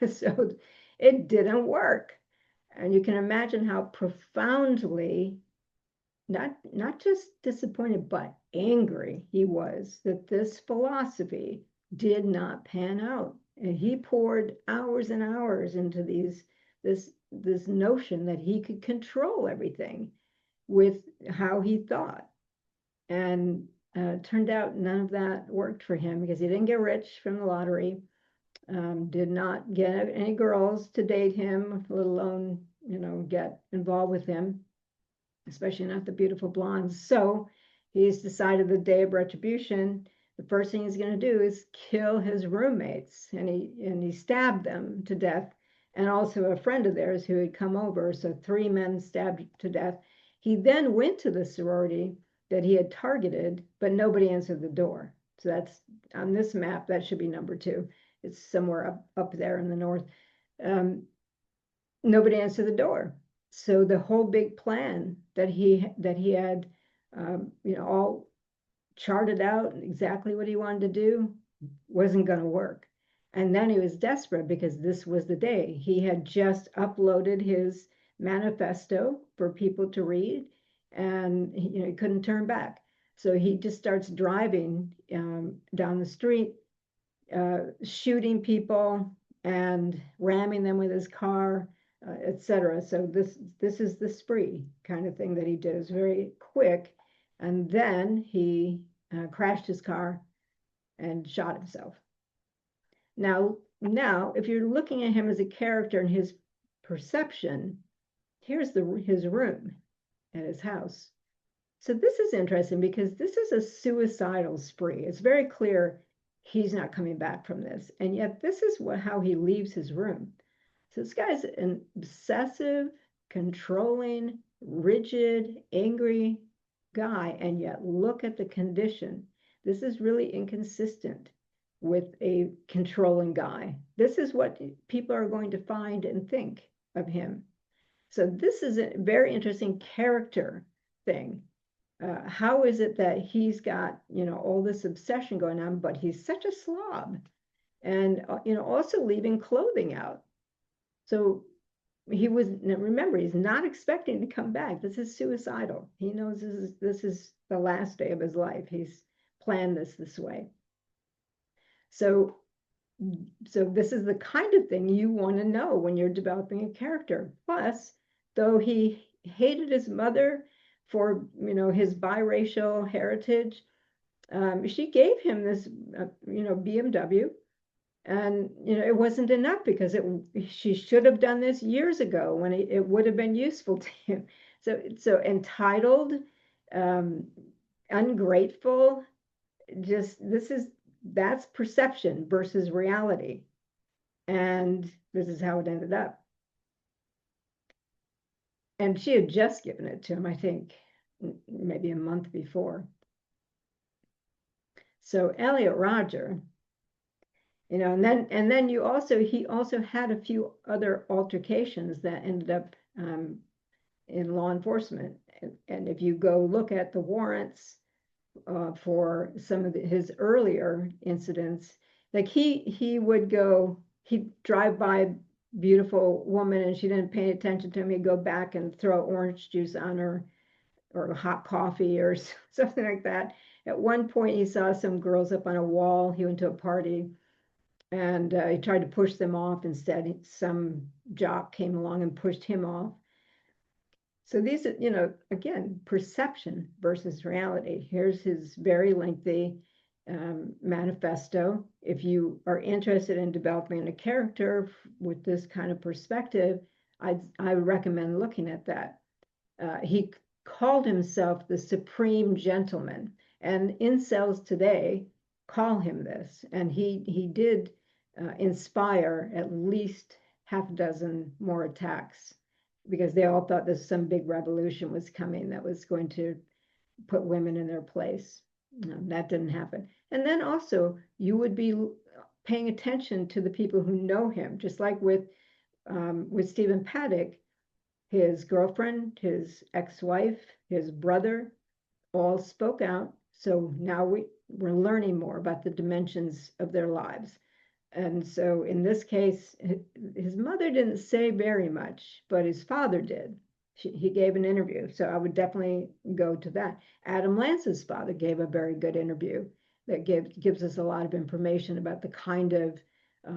so it didn't work. And you can imagine how profoundly not just disappointed, but angry he was that this philosophy did not pan out. And he poured hours and hours into this notion that he could control everything with how he thought. And turned out none of that worked for him, because he didn't get rich from the lottery, did not get any girls to date him, let alone, get involved with him, especially not the beautiful blondes. So he's decided the day of retribution, the first thing he's going to do is kill his roommates. And he stabbed them to death, and also a friend of theirs who had come over. So 3 men stabbed to death. He then went to the sorority that he had targeted, but nobody answered the door. So that's on this map, that should be number 2. It's somewhere up there in the north. Nobody answered the door. So the whole big plan that he had, all charted out exactly what he wanted to do wasn't going to work. And then he was desperate, because this was the day. He had just uploaded his manifesto for people to read, and he couldn't turn back. So he just starts driving down the street, shooting people and ramming them with his car, etc. So this is the spree kind of thing that he did. It was very quick, and then he crashed his car and shot himself. Now, if you're looking at him as a character and his perception, here's his room at his house. So this is interesting, because this is a suicidal spree. It's very clear he's not coming back from this, and yet this is how he leaves his room. So this guy's an obsessive, controlling, rigid, angry guy, and yet look at the condition. This is really inconsistent with a controlling guy. This is what people are going to find and think of him. So this is a very interesting character thing. How is it that he's got, all this obsession going on, but he's such a slob, and, also leaving clothing out. So remember, he's not expecting to come back. This is suicidal. He knows this is the last day of his life. He's planned this way. So this is the kind of thing you want to know when you're developing a character. Plus, though he hated his mother for, his biracial heritage, she gave him this, BMW. And, it wasn't enough, because she should have done this years ago when it would have been useful to him. So entitled, ungrateful, that's perception versus reality. And this is how it ended up. And she had just given it to him, I think, maybe a month before. So Elliot Rodger, and then he also had a few other altercations that ended up in law enforcement. And if you go look at the warrants for some of his earlier incidents, like he'd drive by a beautiful woman and she didn't pay attention to him, he'd go back and throw orange juice on her, or hot coffee, or something like that. At one point, he saw some girls up on a wall. He went to a party, and he tried to push them off. Instead, some jock came along and pushed him off. So these are, again, perception versus reality. Here's his very lengthy manifesto. If you are interested in developing a character with this kind of perspective, I would recommend looking at that. He called himself the supreme gentleman, and incels today call him this. And he did inspire at least half a dozen more attacks, because they all thought that some big revolution was coming that was going to put women in their place. That didn't happen. And then also, you would be paying attention to the people who know him, just like with Stephen Paddock. His girlfriend, his ex-wife, his brother all spoke out. So now we're learning more about the dimensions of their lives. And so in this case, his mother didn't say very much, but his father did. He gave an interview, so I would definitely go to that. Adam Lance's father gave a very good interview that gives us a lot of information about the kind of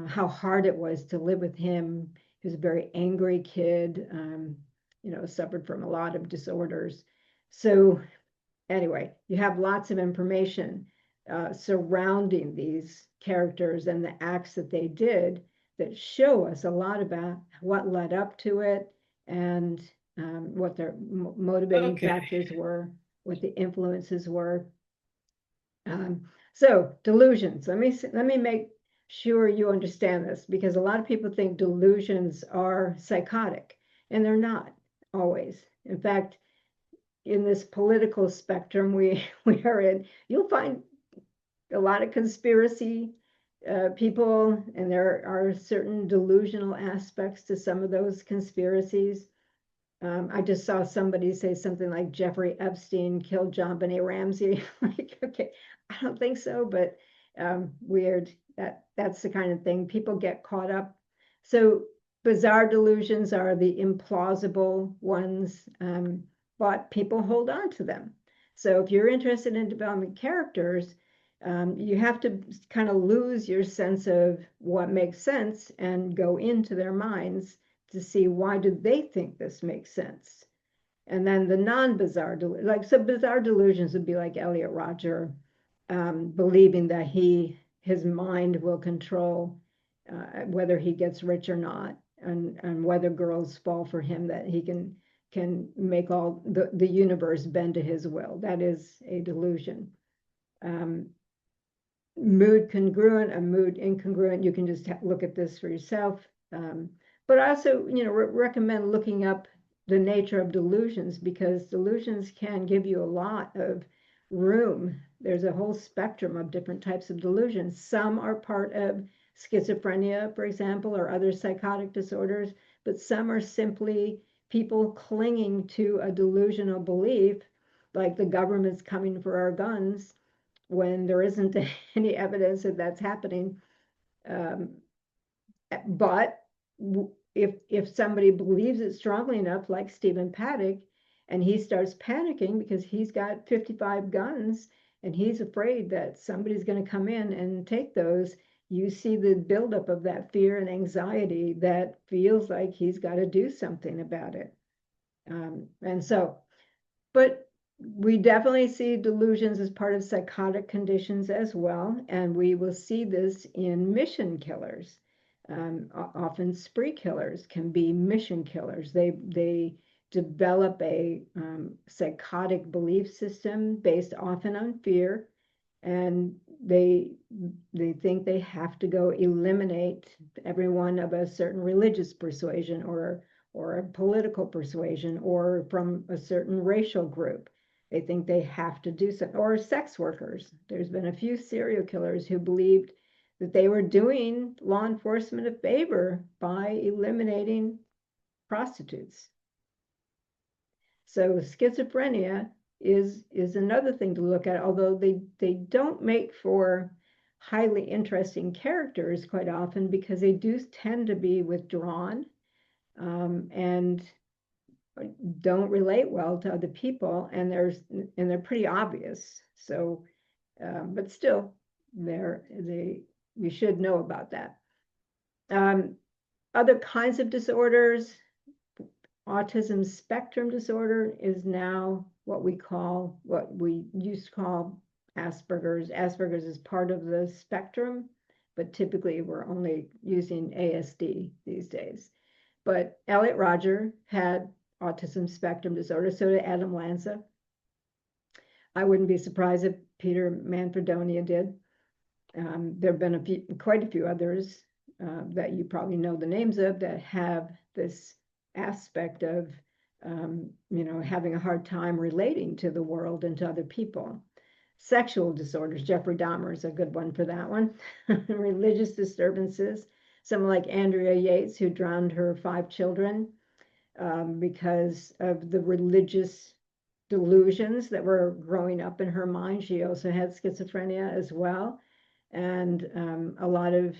how hard it was to live with him. He was a very angry kid, suffered from a lot of disorders. So anyway, you have lots of information surrounding these characters and the acts that they did that show us a lot about what led up to it, and what their motivating factors were, what the influences were. So delusions. Let me make sure you understand this, because a lot of people think delusions are psychotic, and they're not always. In fact, in this political spectrum we are in, you'll find a lot of conspiracy people, and there are certain delusional aspects to some of those conspiracies. I just saw somebody say something like Jeffrey Epstein killed John Benet Ramsey. Like, okay, I don't think so, but weird. That's the kind of thing people get caught up. So bizarre delusions are the implausible ones, but people hold on to them. So if you're interested in developing characters, you have to kind of lose your sense of what makes sense and go into their minds to see, why do they think this makes sense? And then the non-bizarre, so bizarre delusions would be like Elliot Rodger, believing that his mind will control whether he gets rich or not, and whether girls fall for him, that he can make all the universe bend to his will. That is a delusion. Mood congruent and mood incongruent, you can just look at this for yourself. But I also, recommend looking up the nature of delusions, because delusions can give you a lot of room. There's a whole spectrum of different types of delusions. Some are part of schizophrenia, for example, or other psychotic disorders, but some are simply people clinging to a delusional belief, like the government's coming for our guns, when there isn't any evidence that that's happening. But if somebody believes it strongly enough, like Stephen Paddock, and he starts panicking because he's got 55 guns and he's afraid that somebody's going to come in and take those, you see the buildup of that fear and anxiety that feels like he's got to do something about it. But we definitely see delusions as part of psychotic conditions as well, and we will see this in mission killers. Often spree killers can be mission killers. They develop a psychotic belief system based often on fear, and they think they have to go eliminate everyone of a certain religious persuasion, or a political persuasion, or from a certain racial group. They think they have to do something. Or sex workers. There's been a few serial killers who believed that they were doing law enforcement a favor by eliminating prostitutes. So schizophrenia is another thing to look at, although they don't make for highly interesting characters quite often, because they do tend to be withdrawn, and don't relate well to other people, and they're pretty obvious. So, but still, you should know about that. Other kinds of disorders, autism spectrum disorder is now what we used to call Asperger's. Asperger's is part of the spectrum, but typically we're only using ASD these days. But Elliot Rodger had autism spectrum disorder, so did Adam Lanza. I wouldn't be surprised if Peter Manfredonia did. There have been quite a few others that you probably know the names of that have this aspect of, having a hard time relating to the world and to other people. Sexual disorders, Jeffrey Dahmer is a good one for that one. Religious disturbances, someone like Andrea Yates, who drowned her 5 children because of the religious delusions that were growing up in her mind. She also had schizophrenia as well, and a lot of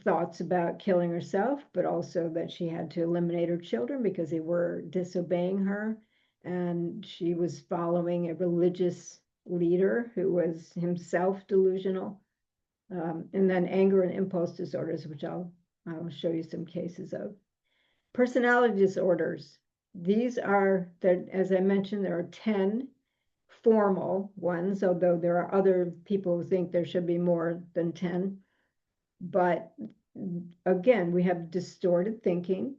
thoughts about killing herself, but also that she had to eliminate her children because they were disobeying her, and she was following a religious leader who was himself delusional. And then anger and impulse disorders, which I'll show you some cases of. Personality disorders. These are, as I mentioned, there are 10 formal ones, although there are other people who think there should be more than 10. But again, we have distorted thinking.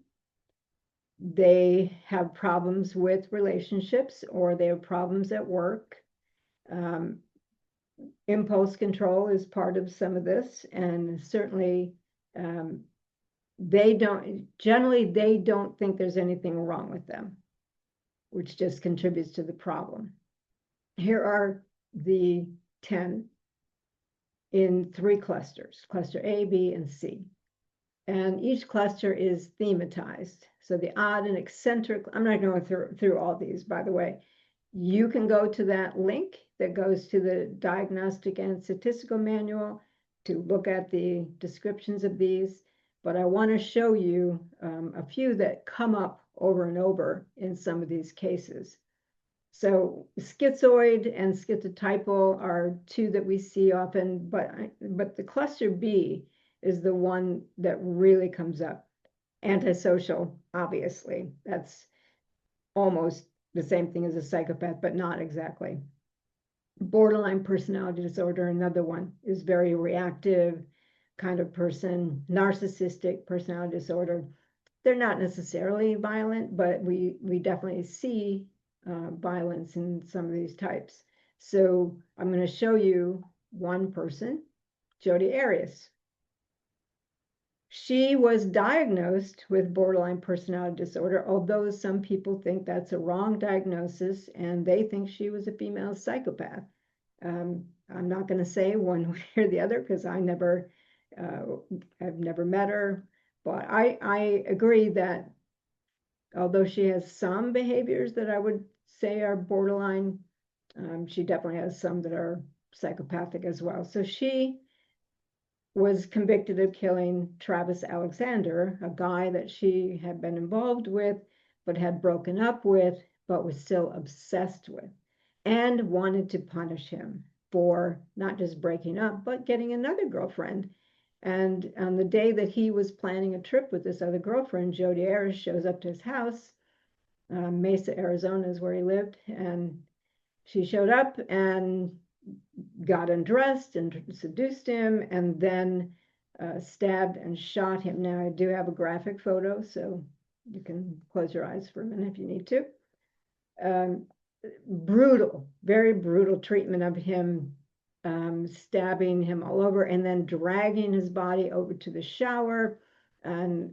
They have problems with relationships, or they have problems at work. Impulse control is part of some of this, and certainly they don't think there's anything wrong with them, which just contributes to the problem. Here are the 10 in 3 clusters, cluster A, B, and C. And each cluster is thematized. So the odd and eccentric, I'm not going through all these, by the way. You can go to that link that goes to the Diagnostic and Statistical Manual to look at the descriptions of these. But I want to show you a few that come up over and over in some of these cases. So schizoid and schizotypal are 2 that we see often, but the cluster B is the one that really comes up. Antisocial, obviously. That's almost the same thing as a psychopath, but not exactly. Borderline personality disorder, another one, is very reactive kind of person. Narcissistic personality disorder. They're not necessarily violent, but we definitely see violence in some of these types. So I'm going to show you one person, Jodi Arias. She was diagnosed with borderline personality disorder, although some people think that's a wrong diagnosis and they think she was a female psychopath. I'm not going to say one way or the other because I've never met her, but I agree that although she has some behaviors that I would say are borderline, she definitely has some that are psychopathic as well. So she was convicted of killing Travis Alexander, a guy that she had been involved with, but had broken up with, but was still obsessed with, and wanted to punish him for not just breaking up, but getting another girlfriend. And on the day that he was planning a trip with this other girlfriend, Jodi Arias shows up to his house. Mesa, Arizona is where he lived. And she showed up and got undressed and seduced him, and then stabbed and shot him. Now, I do have a graphic photo, so you can close your eyes for a minute if you need to. Brutal, very brutal treatment of him, stabbing him all over and then dragging his body over to the shower and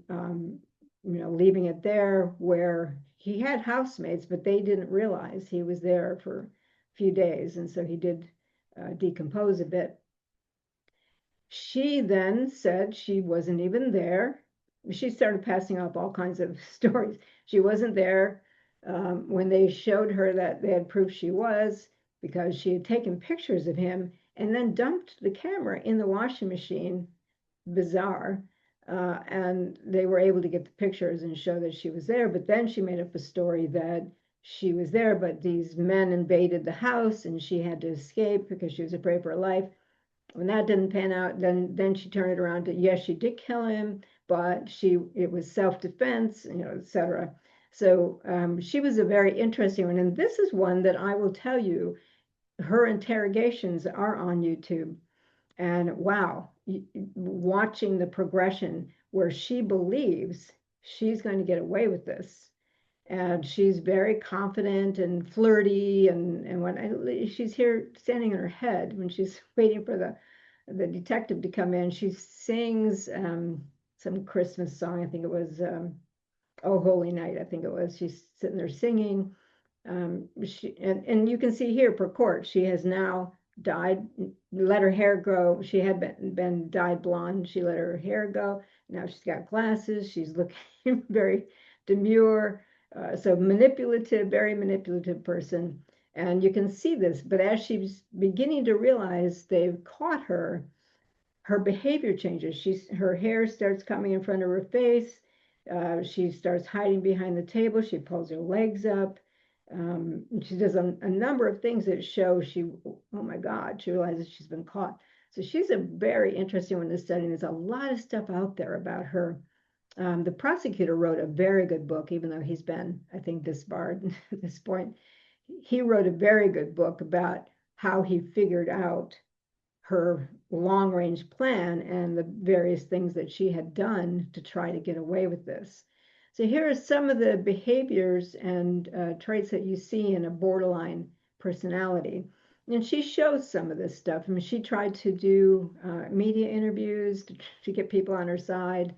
leaving it there, where he had housemates, but they didn't realize he was there for a few days, and so he did decompose a bit. She then said she wasn't even there. She started passing off all kinds of stories. She wasn't there when they showed her that they had proof she was, because she had taken pictures of him and then dumped the camera in the washing machine. Bizarre. And they were able to get the pictures and show that she was there. But then she made up a story that she was there, but these men invaded the house and she had to escape because she was afraid for her life. When that didn't pan out, then she turned it around to, yes, she did kill him, but it was self-defense, etc. So she was a very interesting one. And this is one that I will tell you, her interrogations are on YouTube. And wow, watching the progression where she believes she's going to get away with this. And she's very confident and flirty, and when she's here standing in her head when she's waiting for the detective to come in, she sings some Christmas song. I think it was Oh Holy Night. I think it was. She's sitting there singing. And you can see here per court, she has now dyed, let her hair grow. She had been dyed blonde. She let her hair go. Now she's got glasses. She's looking very demure. So manipulative, very manipulative person. And you can see this, but as she's beginning to realize they've caught her, her behavior changes. Her hair starts coming in front of her face. She starts hiding behind the table. She pulls her legs up. She does a number of things that show oh my God, she realizes she's been caught. So she's a very interesting one to study. There's a lot of stuff out there about her. The prosecutor wrote a very good book, even though he's been, I think, disbarred at this point. He wrote a very good book about how he figured out her long-range plan and the various things that she had done to try to get away with this. So here are some of the behaviors and traits that you see in a borderline personality. And she shows some of this stuff. I mean, she tried to do media interviews to get people on her side.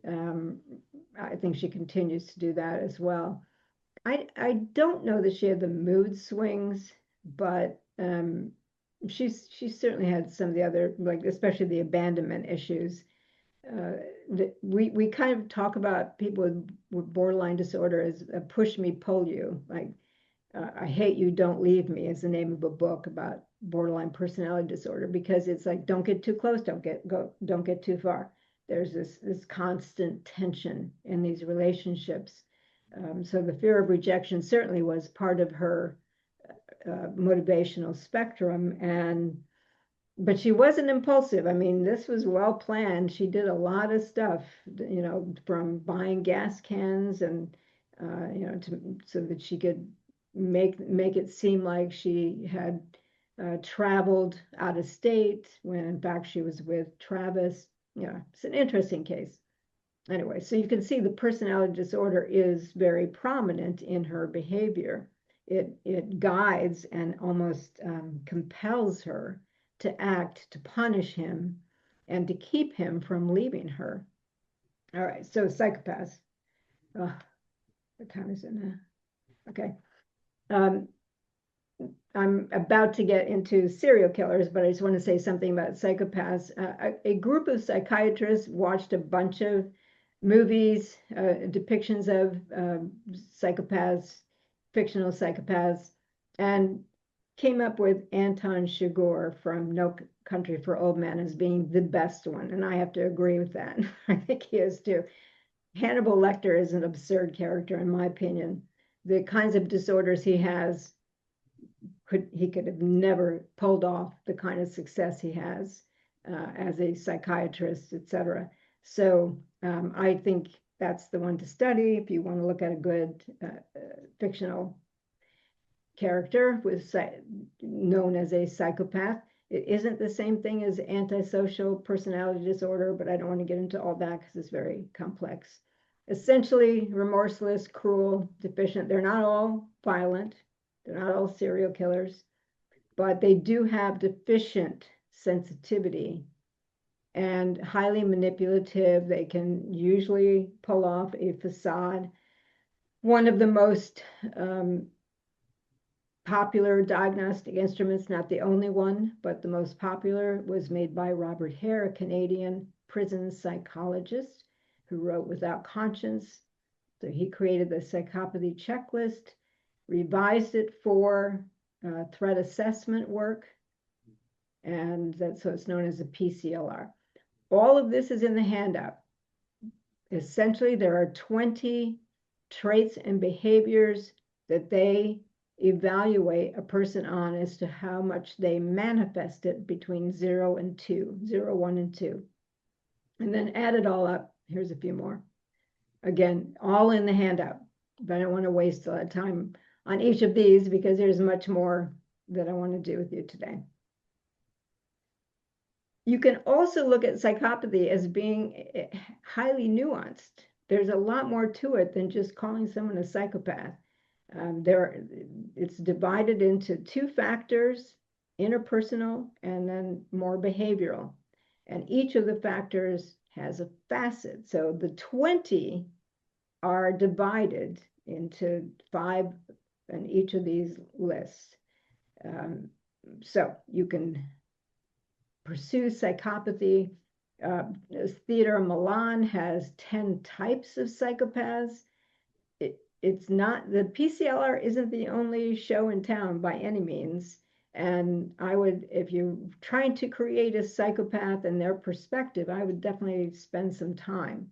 I think she continues to do that as well. I don't know that she had the mood swings, but she certainly had some of the other, like especially the abandonment issues. We kind of talk about people with borderline disorder as a push me, pull you. Like I hate you, don't leave me is the name of a book about borderline personality disorder, because it's like don't get too close, don't get too far. There's this constant tension in these relationships. So the fear of rejection certainly was part of her motivational spectrum, but she wasn't impulsive. I mean, this was well planned. She did a lot of stuff, from buying gas cans and so that she could make it seem like she had traveled out of state when in fact she was with Travis. Yeah, it's an interesting case. Anyway, so you can see the personality disorder is very prominent in her behavior. It guides and almost compels her to act, to punish him, and to keep him from leaving her. All right, so psychopaths. Oh, what time is it now? Okay. I'm about to get into serial killers, but I just want to say something about psychopaths. A group of psychiatrists watched a bunch of movies, depictions of psychopaths, fictional psychopaths, and came up with Anton Chigurh from No Country for Old Men as being the best one. And I have to agree with that. I think he is too. Hannibal Lecter is an absurd character, in my opinion. The kinds of disorders he has, he could have never pulled off the kind of success he has as a psychiatrist, etc. So I think that's the one to study if you want to look at a good fictional character known as a psychopath. It isn't the same thing as antisocial personality disorder, but I don't want to get into all that because it's very complex. Essentially, remorseless, cruel, deficient. They're not all violent. They're not all serial killers, but they do have deficient sensitivity and highly manipulative. They can usually pull off a facade. One of the most popular diagnostic instruments, not the only one, but the most popular, was made by Robert Hare, a Canadian prison psychologist who wrote Without Conscience. So he created the psychopathy checklist, revised it for threat assessment work, and so it's known as a PCLR. All of this is in the handout. Essentially, there are 20 traits and behaviors that they evaluate a person on as to how much they manifest it between 0 and 2, 0, 1, and 2. And then add it all up. Here's a few more. Again, all in the handout. but I don't want to waste a lot of time on each of these because there's much more that I want to do with you today. You can also look at psychopathy as being highly nuanced. There's a lot more to it than just calling someone a psychopath. It's divided into two factors, interpersonal and then more behavioral. And each of the factors has a facet. So the 20 are divided into 5 in each of these lists. So you can pursue psychopathy. Theater of Milan has 10 types of psychopaths. It's not, the PCLR isn't the only show in town by any means. And I would, if you're trying to create a psychopath and their perspective, I would definitely spend some time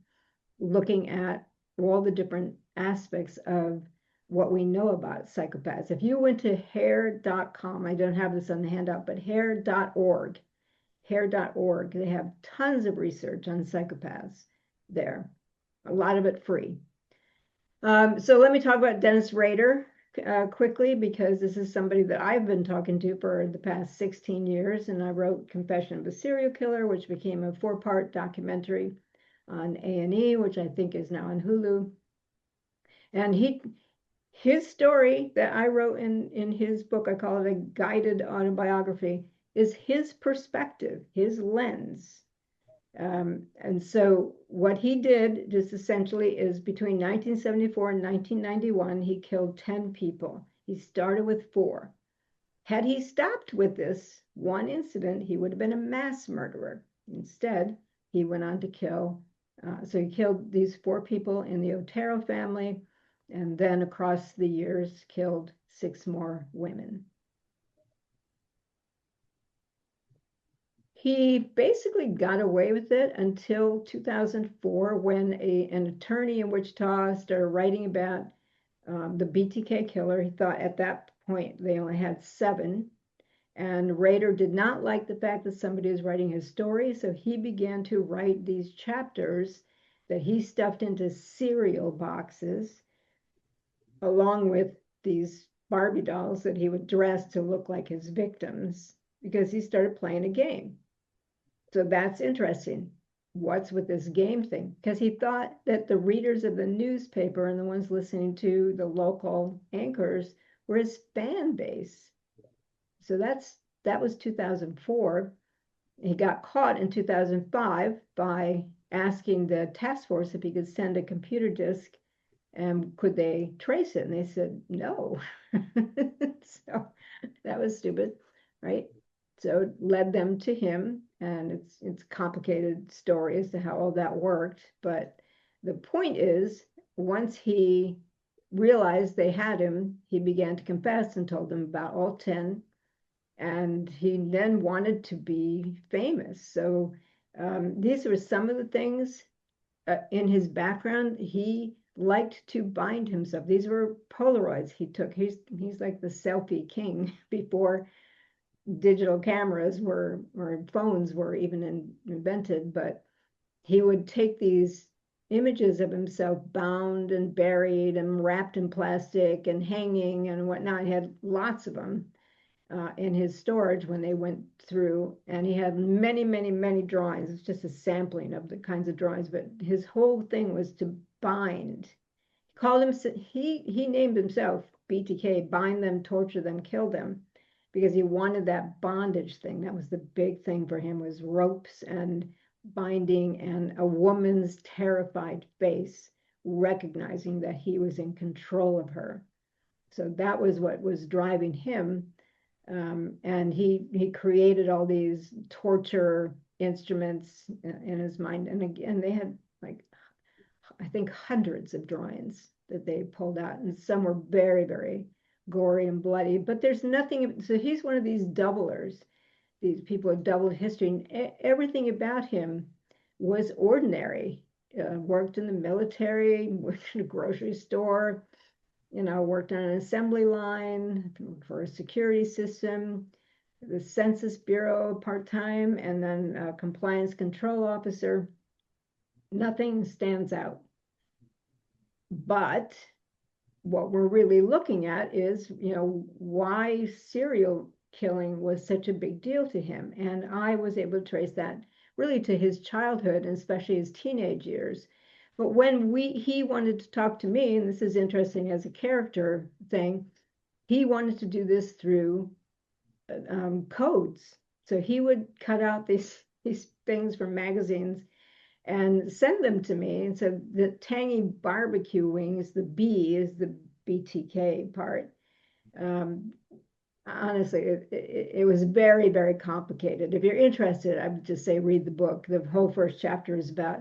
looking at all the different aspects of what we know about psychopaths. If you went to hair.com, I don't have this on the handout, but hair.org, they have tons of research on psychopaths there, a lot of it free. So let me talk about Dennis Rader quickly, because this is somebody that I've been talking to for the past 16 years, and I wrote Confession of a Serial Killer, which became a 4-part documentary on A&E, which I think is now on Hulu. And his story that I wrote in his book, I call it a guided autobiography, is his perspective, his lens. And so what he did just essentially is between 1974 and 1991, he killed 10 people. He started with 4. Had he stopped with this one incident, he would have been a mass murderer. Instead, he went on to kill. So he killed these 4 people in the Otero family, and then across the years killed 6 more women. He basically got away with it until 2004, when an attorney in Wichita started writing about the BTK killer. He thought at that point they only had 7. And Rader did not like the fact that somebody was writing his story, so he began to write these chapters that he stuffed into cereal boxes, along with these Barbie dolls that he would dress to look like his victims, because he started playing a game. So that's interesting. What's with this game thing? Because he thought that the readers of the newspaper and the ones listening to the local anchors were his fan base. So that was 2004. He got caught in 2005 by asking the task force if he could send a computer disk and could they trace it? And they said no. So that was stupid, right? So it led them to him, and it's a complicated story as to how all that worked. But the point is, once he realized they had him, he began to confess and told them about all 10. And he then wanted to be famous. So these were some of the things in his background. He liked to bind himself. These were Polaroids he took. He's like the selfie king before digital cameras were, or phones were even invented. But he would take these images of himself bound and buried and wrapped in plastic and hanging and whatnot. He had lots of them in his storage when they went through, and he had many, many, many drawings. It's just a sampling of the kinds of drawings, but his whole thing was to bind. He called him, he named himself BTK, bind them, torture them, kill them, because he wanted that bondage thing. That was the big thing for him, was ropes and binding and a woman's terrified face, recognizing that he was in control of her. So that was what was driving him. And he created all these torture instruments in his mind. And again, they had, like, I think hundreds of drawings that they pulled out, and some were very, very gory and bloody. But there's nothing, so he's one of these doublers. These people have doubled history, and everything about him was ordinary. Worked in the military, worked in a grocery store, worked on an assembly line for a security system, the Census Bureau part-time, and then a compliance control officer. Nothing stands out. But what we're really looking at is, why serial killing was such a big deal to him. And I was able to trace that really to his childhood, and especially his teenage years. But when he wanted to talk to me, and this is interesting as a character thing, he wanted to do this through codes. So he would cut out these things from magazines and send them to me. And so the tangy barbecue wings, the B is the BTK part. Honestly, it was very, very complicated. If you're interested, I would just say read the book. The whole first chapter is about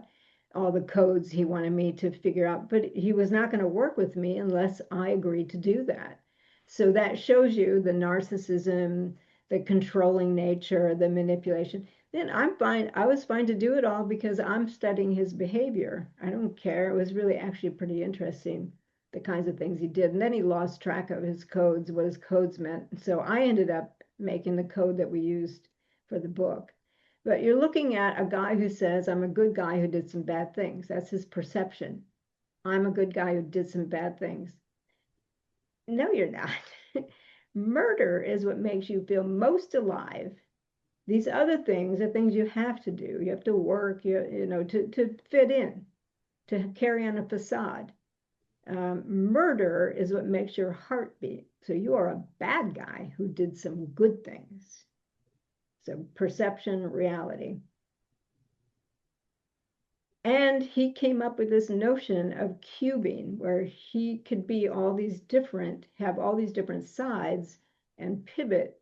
all the codes he wanted me to figure out, but he was not going to work with me unless I agreed to do that. So that shows you the narcissism, the controlling nature, the manipulation. Then I'm fine. I was fine to do it all because I'm studying his behavior. I don't care. It was really actually pretty interesting, the kinds of things he did. And then he lost track of his codes, what his codes meant. So I ended up making the code that we used for the book. But you're looking at a guy who says, I'm a good guy who did some bad things. That's his perception. I'm a good guy who did some bad things. No, you're not. Murder is what makes you feel most alive. These other things are things you have to do. You have to work, to fit in, to carry on a facade. Murder is what makes your heart beat. So you are a bad guy who did some good things. So perception, reality. And he came up with this notion of cubing, where he could be have all these different sides and pivot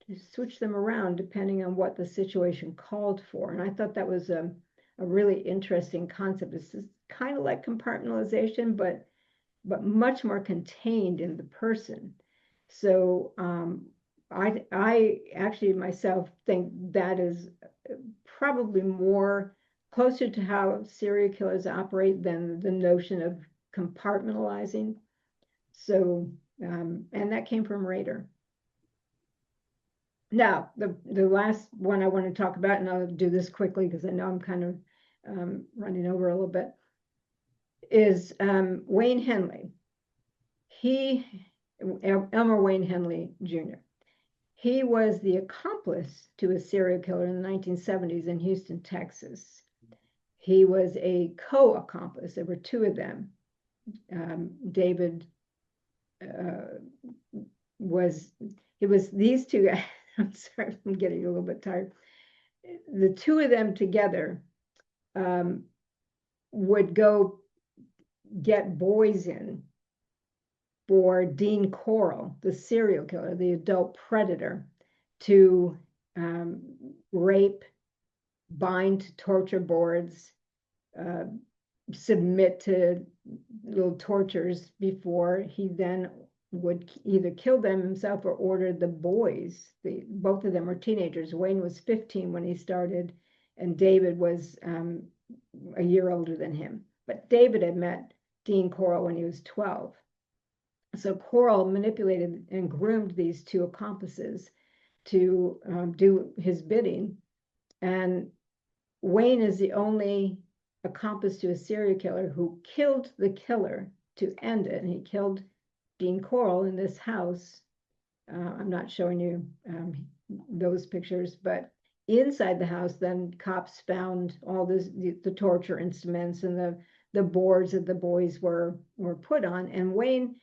to switch them around depending on what the situation called for. And I thought that was a really interesting concept. It's kind of like compartmentalization, but much more contained in the person. So I actually myself think that is probably more closer to how serial killers operate than the notion of compartmentalizing. So, and that came from Rader. Now, the last one I want to talk about, and I'll do this quickly because I know I'm kind of running over a little bit, is Wayne Henley. Elmer Wayne Henley Jr. He was the accomplice to a serial killer in the 1970s in Houston, Texas. He was a co-accomplice. There were two of them. David was these two guys. I'm sorry, I'm getting a little bit tired. The two of them together would go get boys in for Dean Corll, the serial killer, the adult predator, to rape, bind to torture boards, submit to little tortures before he then would either kill them himself or order the boys. Both of them were teenagers. Wayne was 15 when he started, and David was a year older than him. But David had met Dean Corll when he was 12. So Corll manipulated and groomed these two accomplices to do his bidding. And Wayne is the only accomplice to a serial killer who killed the killer to end it. And he killed Dean Corll in this house. I'm not showing you those pictures, but inside the house, then cops found all the torture instruments and the boards that the boys were put on. And Wayne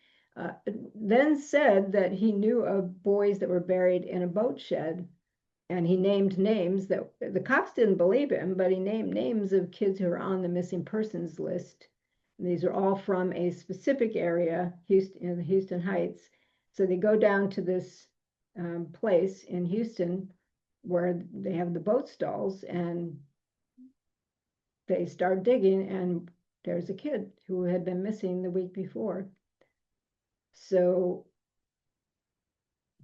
then said that he knew of boys that were buried in a boat shed, and he named names that the cops didn't believe him, but he named names of kids who are on the missing persons list. And these are all from a specific area, in the Houston Heights. So they go down to this place in Houston where they have the boat stalls, and they start digging, and there's a kid who had been missing the week before. So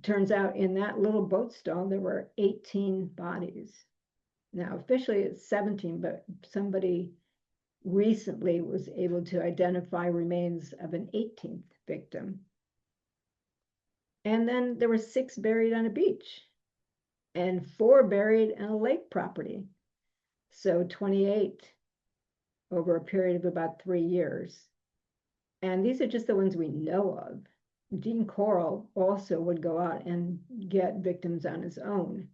turns out in that little boat stall, there were 18 bodies. Now, officially it's 17, but somebody recently was able to identify remains of an 18th victim. And then there were 6 buried on a beach and 4 buried in a lake property. So 28 over a period of about 3 years. And these are just the ones we know of. Dean Corll also would go out and get victims on his own.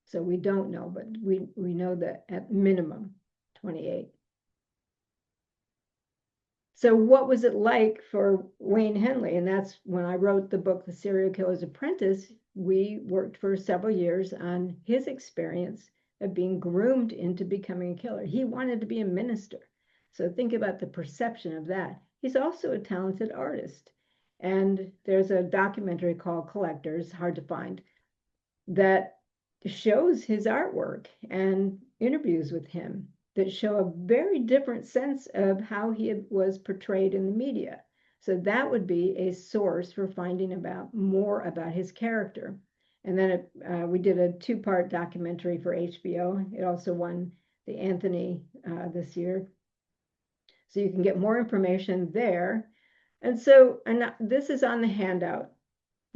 So we don't know, but we know that at minimum 28. So what was it like for Wayne Henley? And that's when I wrote the book, The Serial Killer's Apprentice. We worked for several years on his experience of being groomed into becoming a killer. He wanted to be a minister. So think about the perception of that. He's also a talented artist. And there's a documentary called Collectors, hard to find, that shows his artwork and interviews with him that show a very different sense of how he was portrayed in the media. So that would be a source for finding about more about his character. And then we did a two-part documentary for HBO. It also won the Anthony this year. So you can get more information there. And so, and this is on the handout,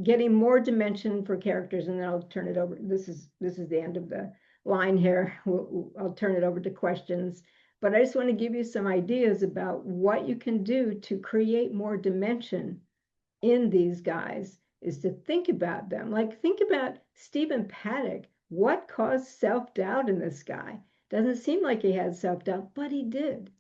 getting more dimension for characters, and then I'll turn it over. This is the end of the line here. I'll turn it over to questions, but I just want to give you some ideas about what you can do to create more dimension in these guys, is to think about them. Like, think about Stephen Paddock. What caused self-doubt in this guy? Doesn't seem like he had self-doubt, but he did.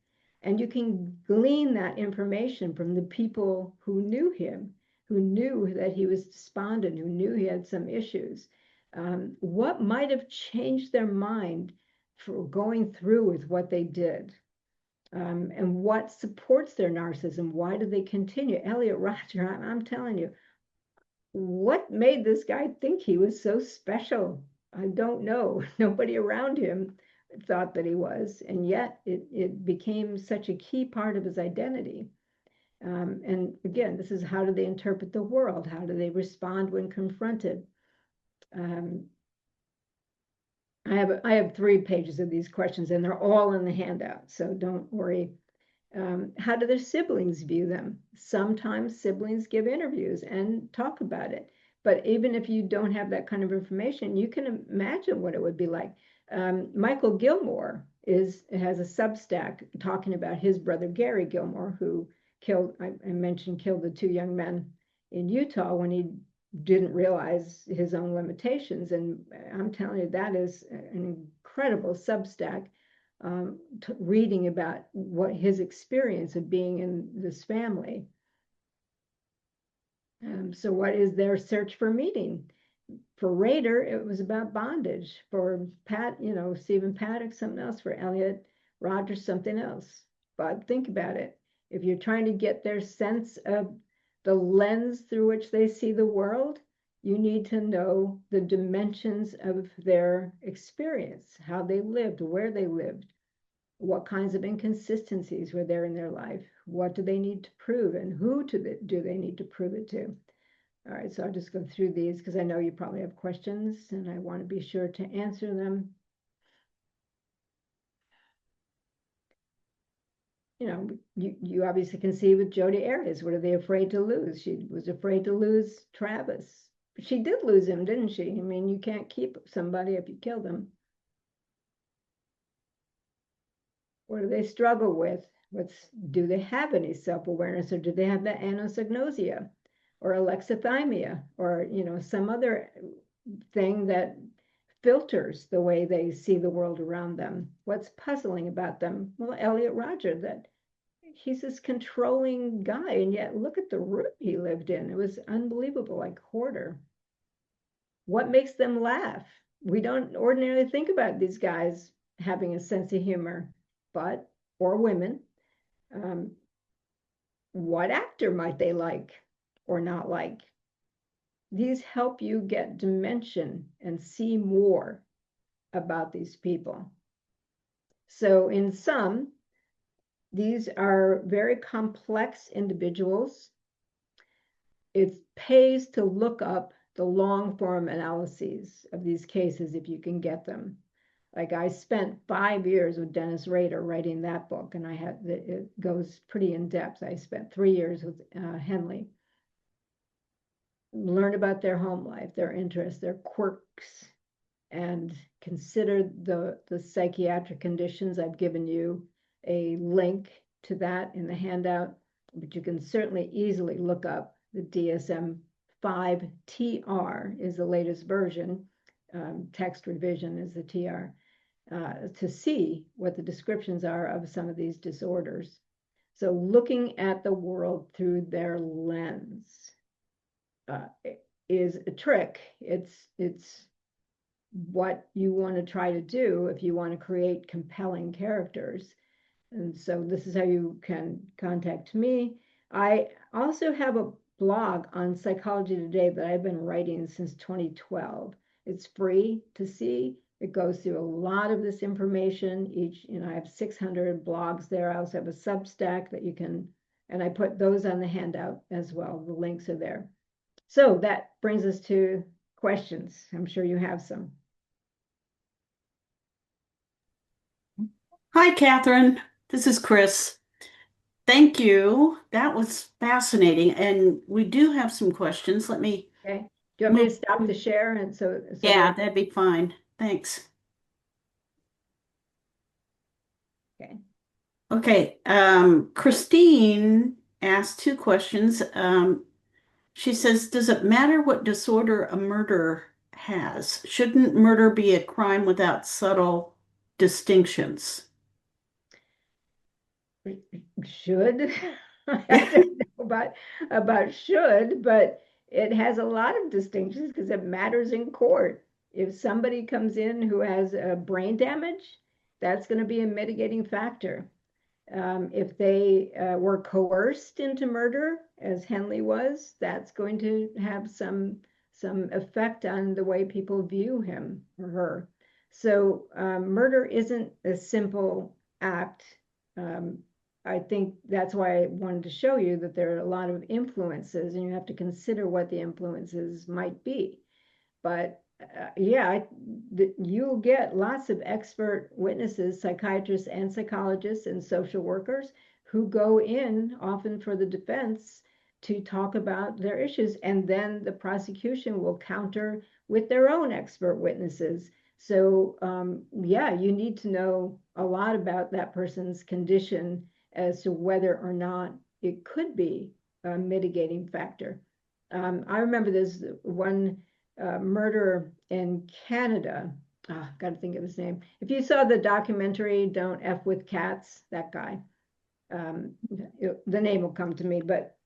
And you can glean that information from the people who knew him, who knew that he was despondent, who knew he had some issues. What might have changed their mind for going through with what they did? And what supports their narcissism? Why do they continue? Elliot Rodger, I'm telling you, what made this guy think he was so special? I don't know. Nobody around him thought that he was, and yet it became such a key part of his identity. And again, this is, how do they interpret the world? How do they respond when confronted? I have 3 pages of these questions, and they're all in the handout, so don't worry. How do their siblings view them? Sometimes siblings give interviews and talk about it. But even if you don't have that kind of information, you can imagine what it would be like. Michael Gilmore has a Substack talking about his brother Gary Gilmore, who killed, I mentioned, killed the 2 young men in Utah when he didn't realize his own limitations. And I'm telling you, that is an incredible Substack, reading about what his experience of being in this family. So what is their search for meaning? For Rader, it was about bondage. For Pat, Stephen Paddock, something else. For Elliot Rodgers, something else. But think about it. If you're trying to get their sense of the lens through which they see the world, you need to know the dimensions of their experience, how they lived, where they lived, what kinds of inconsistencies were there in their life, what do they need to prove, and who do they need to prove it to. All right, so I'll just go through these because I know you probably have questions and I want to be sure to answer them. You obviously can see with Jodi Arias, what are they afraid to lose? She was afraid to lose Travis. She did lose him, didn't she? I mean, you can't keep somebody if you kill them. What do they struggle with? Do they have any self-awareness, or do they have the anosognosia or alexithymia, or some other thing that filters the way they see the world around them? What's puzzling about them? Well, Elliot Rodger, that he's this controlling guy, and yet look at the room he lived in. It was unbelievable, like hoarder. What makes them laugh? We don't ordinarily think about these guys having a sense of humor, or women. What actor might they like or not like? These help you get dimension and see more about these people. So in sum, these are very complex individuals. It pays to look up the long form analyses of these cases if you can get them. Like, I spent 5 years with Dennis Rader writing that book, and it goes pretty in depth. I spent 3 years with Henley. Learn about their home life, their interests, their quirks, and consider the psychiatric conditions. I've given you a link to that in the handout. but you can certainly easily look up the DSM-5 TR is the latest version. Text revision is the TR, to see what the descriptions are of some of these disorders. So looking at the world through their lens is a trick. It's what you want to try to do if you want to create compelling characters. And so this is how you can contact me. I also have a blog on Psychology Today that I've been writing since 2012. It's free to see. It goes through a lot of this information. I have 600 blogs there. I also have a Substack that you can, and I put those on the handout as well. The links are there. So that brings us to questions. I'm sure you have some. Hi, Catherine. This is Chris. Thank you. That was fascinating. And we do have some questions. Let me. Okay. Do you want me to stop the share? And so Yeah, that'd be fine. Thanks. Okay. Okay. Christine asked two questions. She says, does it matter what disorder a murderer has? Shouldn't murder be a crime without subtle distinctions? Should. I don't know about should, but it has a lot of distinctions because it matters in court. If somebody comes in who has brain damage, that's going to be a mitigating factor. If they were coerced into murder, as Henley was, that's going to have some effect on the way people view him or her. So murder isn't a simple act. I think that's why I wanted to show you that there are a lot of influences, and you have to consider what the influences might be. But yeah, you'll get lots of expert witnesses, psychiatrists and psychologists and social workers who go in often for the defense to talk about their issues. And then the prosecution will counter with their own expert witnesses. So yeah, you need to know a lot about that person's condition as to whether or not it could be a mitigating factor. I remember there's one murder in Canada. Got to think of his name. If you saw the documentary Don't F with Cats, that guy, the name will come to me, but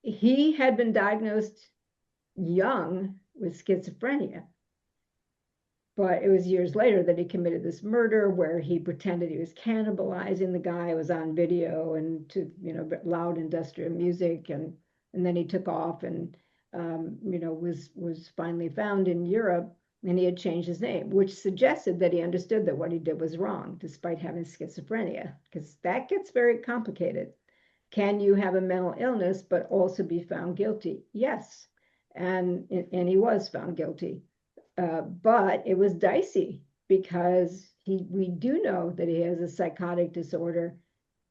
he had been diagnosed young with schizophrenia. But it was years later that he committed this murder where he pretended he was cannibalizing the guy. It was on video and to, loud industrial music. And then he took off and, was finally found in Europe, and he had changed his name, which suggested that he understood that what he did was wrong, despite having schizophrenia, because that gets very complicated. Can you have a mental illness, but also be found guilty? Yes. And he was found guilty. But it was dicey because we do know that he has a psychotic disorder,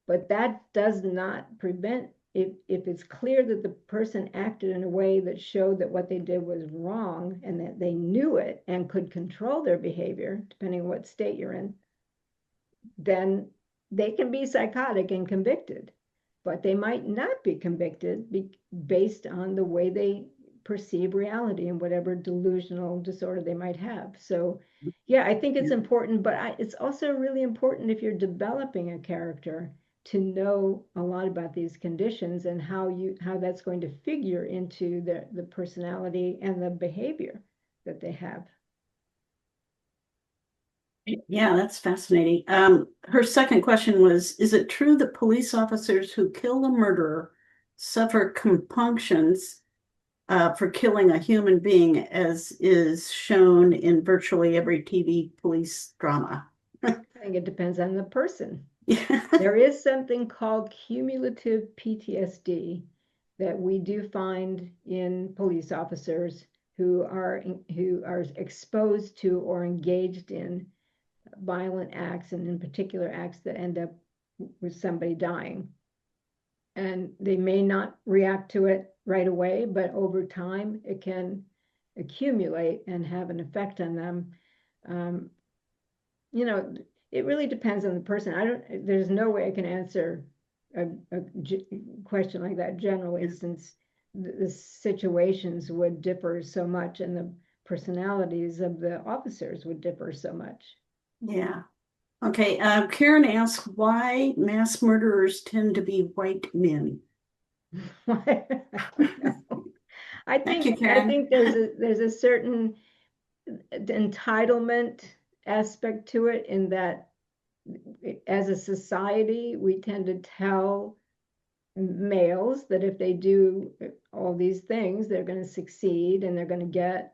but that does not prevent, if it's clear that the person acted in a way that showed that what they did was wrong and that they knew it and could control their behavior, depending on what state you're in, then they can be psychotic and convicted, but they might not be convicted based on the way they perceive reality and whatever delusional disorder they might have. So yeah, I think it's important, but it's also really important if you're developing a character to know a lot about these conditions and how that's going to figure into the personality and the behavior that they have. Yeah, that's fascinating. Her second question was, is it true that police officers who kill a murderer suffer compunctions for killing a human being, as is shown in virtually every TV police drama? I think it depends on the person. Yeah. There is something called cumulative PTSD that we do find in police officers who are exposed to or engaged in violent acts, and in particular acts that end up with somebody dying. And they may not react to it right away, but over time it can accumulate and have an effect on them. It really depends on the person. There's no way I can answer question like that generally, since the situations would differ so much and the personalities of the officers would differ so much. Yeah. Okay, Karen asks why mass murderers tend to be white men. I Thank you, think Karen. there's a certain entitlement aspect to it, in that as a society we tend to tell males that if they do all these things they're going to succeed and they're going to get,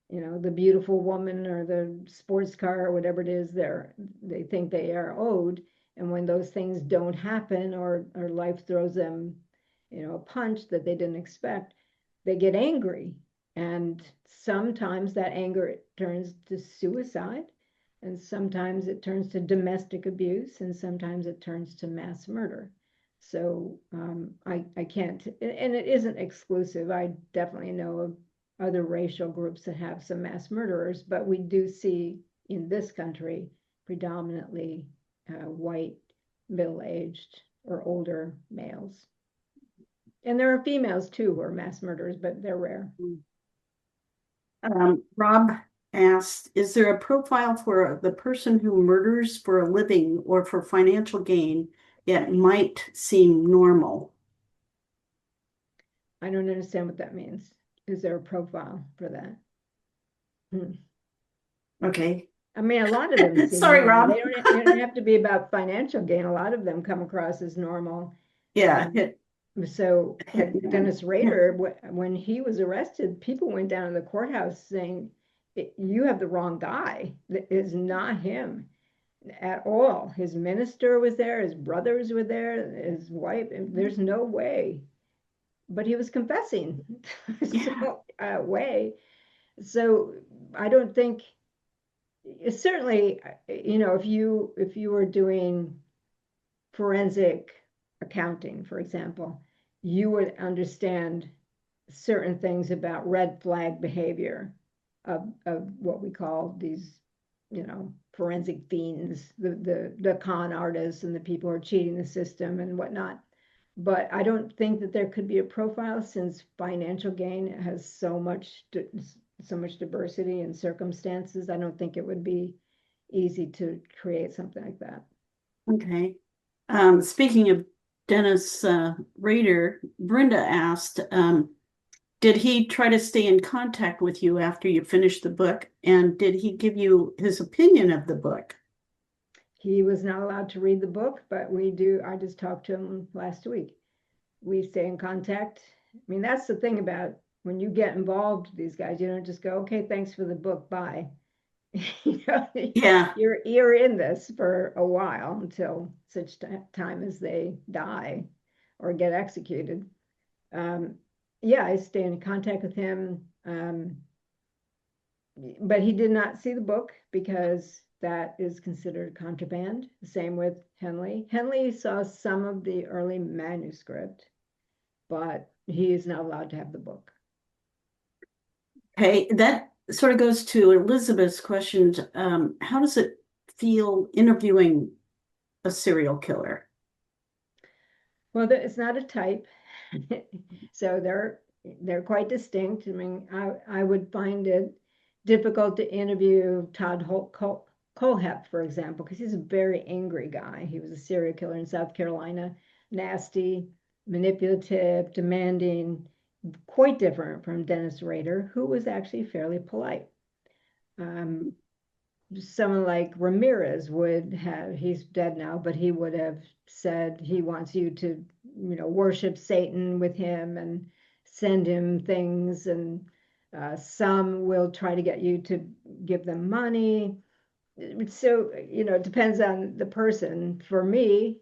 you know, the beautiful woman or the sports car or whatever it is they think they are owed. And when those things don't happen, or life throws them, you know, a punch that they didn't expect, they get angry. And sometimes that anger turns to suicide, and sometimes it turns to domestic abuse, and sometimes it turns to mass murder. So I can't, and it isn't exclusive. I definitely know of other racial groups that have some mass murderers, but we do see in this country predominantly white, middle-aged, or older males. And there are females too who are mass murderers, but they're rare. Rob asked, is there a profile for the person who murders for a living or for financial gain yet might seem normal? I don't understand what that means. Is there a profile for that? Okay. I mean, a lot of them seem Sorry, normal. Rob. They don't have to be about financial gain. A lot of them come across as normal. Yeah. So Dennis Rader, when he was arrested, people went down to the courthouse saying, you have the wrong guy. It is not him at all. His minister was there, his brothers were there, his wife. There's no way. But he was confessing. So, way. So I don't think, certainly, you know, if you were doing forensic accounting, for example, you would understand certain things about red flag behavior of what we call these, you know, forensic fiends, the con artists and the people who are cheating the system and whatnot. But I don't think that there could be a profile, since financial gain has so much diversity and circumstances. I don't think it would be easy to create something like that. Okay. Speaking of Dennis Rader, Brenda asked, did he try to stay in contact with you after you finished the book? And did he give you his opinion of the book? He was not allowed to read the book, but we do. I just talked to him last week. We stay in contact. I mean, that's the thing about when you get involved with these guys, you don't just go, okay, thanks for the book, bye. You know, Yeah. you're in this for a while until such time as they die or get executed. Yeah, I stay in contact with him. But he did not see the book because that is considered contraband. The same with Henley. Henley saw some of the early manuscript, but he is not allowed to have the book. Okay, that sort of goes to Elizabeth's question. How does it feel interviewing a serial killer? Well, it's not a type, so they're quite distinct. I mean, I would find it difficult to interview Todd Kohlhepp, for example, because he's a very angry guy. He was a serial killer in South Carolina, nasty, manipulative, demanding, quite different from Dennis Rader, who was actually fairly polite. Someone like Ramirez would have, he's dead now, but he would have said he wants you to, you know, worship Satan with him and send him things. And some will try to get you to give them money. So, you know, it depends on the person. For me,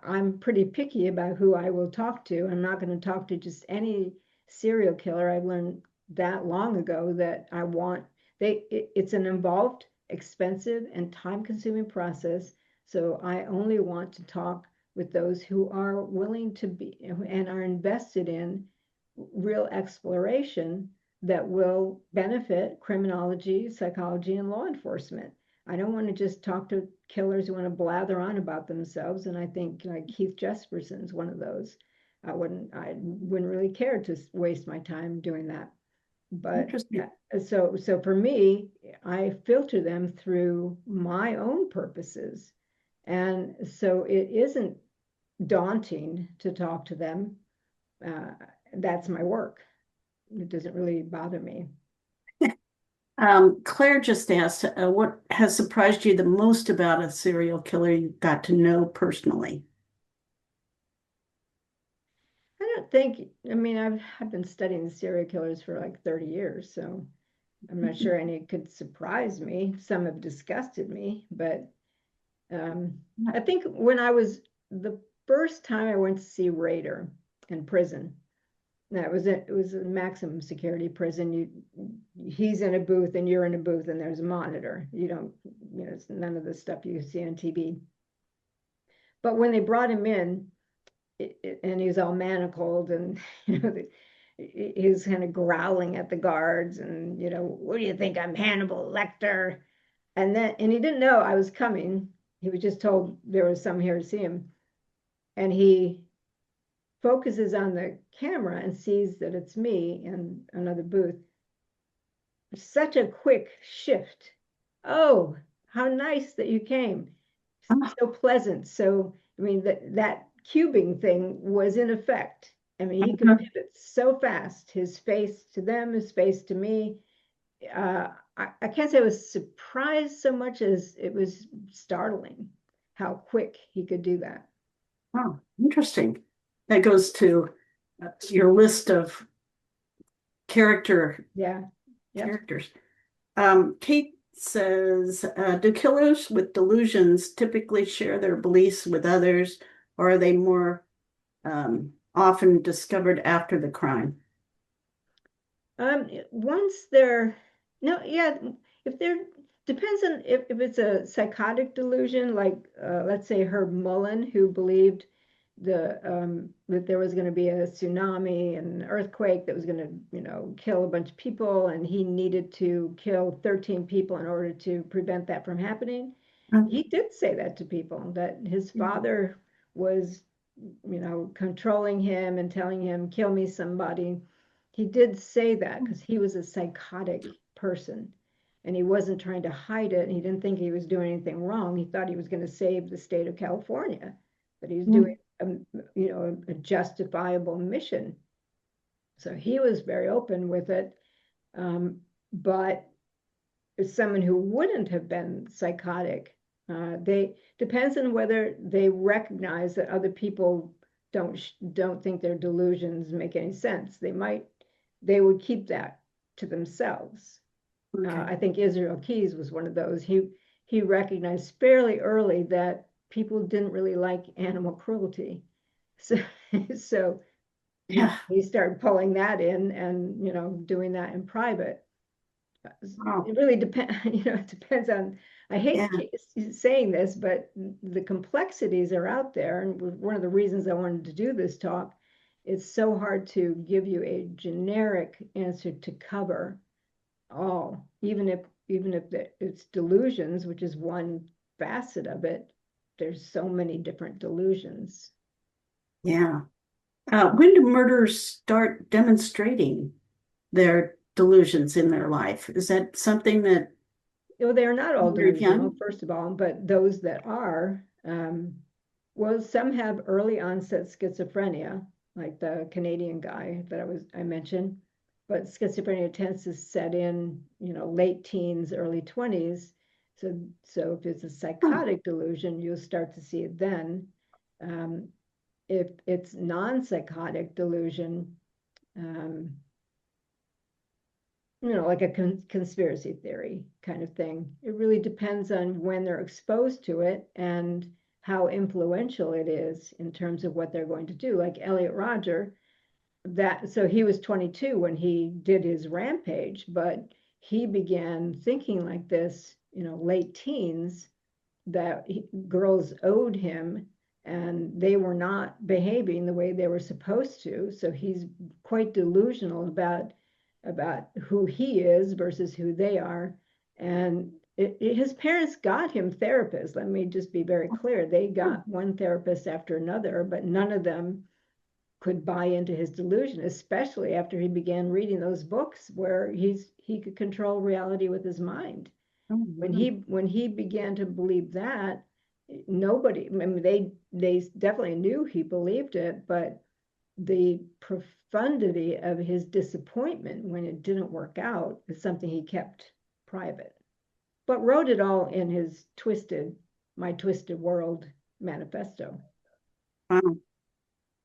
I'm pretty picky about who I will talk to. I'm not going to talk to just any serial killer. I learned that long ago that I want, it's an involved, expensive, and time-consuming process. So I only want to talk with those who are willing to be and are invested in real exploration that will benefit criminology, psychology, and law enforcement. I don't want to just talk to killers who want to blather on about themselves. And I think like Keith Jesperson's one of those. I wouldn't really care to waste my time doing that. But Interesting. so for me, I filter them through my own purposes. And so it isn't daunting to talk to them. That's my work. It doesn't really bother me. Claire just asked, what has surprised you the most about a serial killer you got to know personally? I don't think, I mean, I've been studying serial killers for like 30 years, so I'm not sure any could surprise me. Some have disgusted me, but I think when I was the first time I went to see Rader in prison, that was it. It was a maximum security prison. He's in a booth and you're in a booth and there's a monitor. You don't, it's none of the stuff you see on TV. But when they brought him in, and he was all manacled and he was kind of growling at the guards and what do you think, I'm Hannibal Lecter? And he didn't know I was coming. He was just told there was some here to see him, and he focuses on the camera and sees that it's me in another booth. Such a quick shift. Oh, how nice that you came. So pleasant. So I mean that cubing thing was in effect. I mean, he could pivot so fast, his face to them, his face to me. I can't say I was surprised so much as it was startling how quick he could do that. Oh, interesting. That goes to your list of characters. Yeah. Kate says, do killers with delusions typically share their beliefs with others, or are they more often discovered after the crime? Once they're no, yeah, if they're depends on if it's a psychotic delusion, like let's say Herb Mullen, who believed that there was going to be a tsunami and an earthquake that was going to kill a bunch of people, and he needed to kill 13 people in order to prevent that from happening. He did say that to people, that his father was controlling him and telling him, kill me somebody. He did say that because he was a psychotic person and he wasn't trying to hide it. And he didn't think he was doing anything wrong. He thought he was going to save the state of California, that he was doing a justifiable mission. So he was very open with it. But as someone who wouldn't have been psychotic, they depends on whether they recognize that other people don't think their delusions make any sense. They would keep that to themselves. Okay. I think Israel Keys was one of those. He recognized fairly early that people didn't really like animal cruelty, so Yeah. he started pulling that in and doing that in private. Wow. It really depends. It depends on. I hate saying this, but the complexities are out there, and one of the reasons I wanted to do this talk. It's so hard to give you a generic answer to cover all, even if it's delusions, which is one facet of it. There's so many different delusions. Yeah. When do murderers start demonstrating their delusions in their life? Is that something that They're not all Very delusional, young? first of all, but those that are, well, some have early onset schizophrenia, like the Canadian guy that I mentioned, but schizophrenia tends to set in, late teens, early 20s. So if it's a psychotic delusion, you'll start to see it then. If it's non-psychotic delusion, like a conspiracy theory kind of thing. It really depends on when they're exposed to it and how influential it is in terms of what they're going to do. Like Elliot Rodger, so he was 22 when he did his rampage, but he began thinking like this, late teens, that girls owed him and they were not behaving the way they were supposed to. So he's quite delusional about who he is versus who they are. And his parents got him therapists. Let me just be very clear. They got one therapist after another, but none of them could buy into his delusion, especially after he began reading those books where he could control reality with his mind. When he began to believe that, nobody, I mean, they definitely knew he believed it, but the profundity of his disappointment when it didn't work out is something he kept private, but wrote it all in his My Twisted World manifesto. Wow.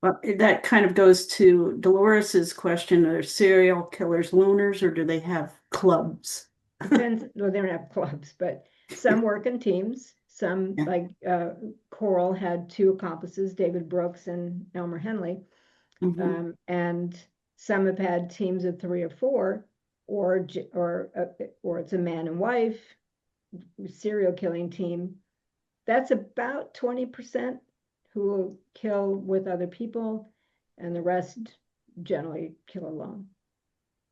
Well, that kind of goes to Dolores's question: are serial killers loners, or do they have clubs? Depends. No, they don't have clubs, but some work in teams. Some, Yeah. like Coral, had two accomplices, David Brooks and Elmer Henley. And some have had teams of 3 or 4, or it's a man and wife serial killing team. That's about 20% who will kill with other people, and the rest generally kill alone.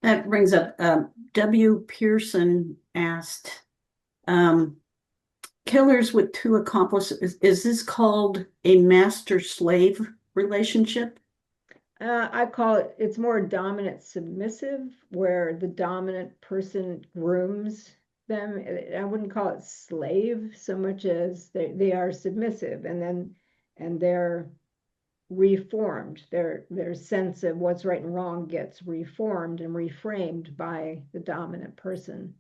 That brings up W. Pearson asked, killers with 2 accomplices, is this called a master-slave relationship? I call it's more dominant submissive, where the dominant person grooms them. I wouldn't call it slave so much as they are submissive, and they're reformed. Their sense of what's right and wrong gets reformed and reframed by the dominant person.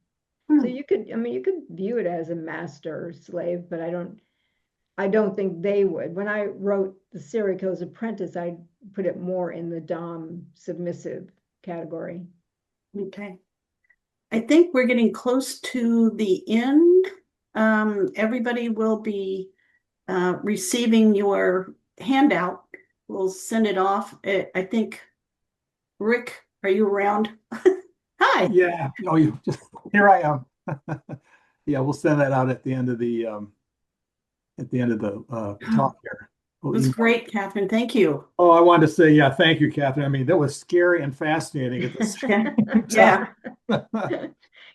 So you could view it as a master slave, but I don't think they would. When I wrote The Serial Killer's Apprentice, I put it more in the dom submissive category. Okay. I think we're getting close to the end. Everybody will be receiving your handout. We'll send it off. I think, Rick, are you around? Hi. Yeah, no, you just, here I am. Yeah, we'll send that out at the end of the talk here. It was great, Catherine. Thank you. Oh, I wanted to say, yeah, thank you, Catherine. I mean, that was scary and fascinating at the same time.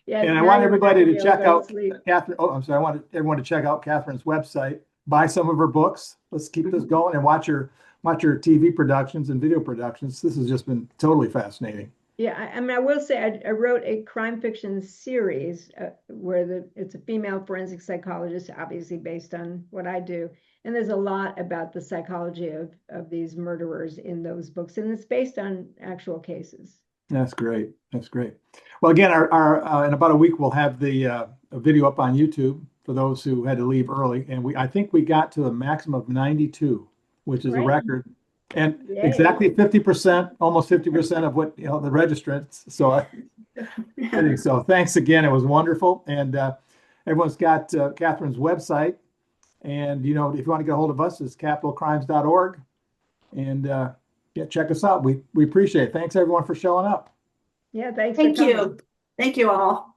Yeah. And I want everybody to check out Catherine. Oh, I'm sorry. I want everyone to check out Catherine's website, buy some of her books. Let's keep this going, and watch her TV productions and video productions. This has just been totally fascinating. Yeah, I mean, I will say I wrote a crime fiction series where it's a female forensic psychologist, obviously based on what I do. And there's a lot about the psychology of these murderers in those books, and it's based on actual cases. That's great. That's great. Well, again, our in about a week we'll have the video up on YouTube for those who had to leave early, and I think we got to a maximum of 92, which is a record, and exactly 50%, almost 50% of what the registrants. So, so thanks again. It was wonderful, and everyone's got Catherine's website, and if you want to get a hold of us, it's capitalcrimes.org, and yeah, check us out. We appreciate it. Thanks everyone for showing up. Yeah, thanks. Thank you. Thank you all.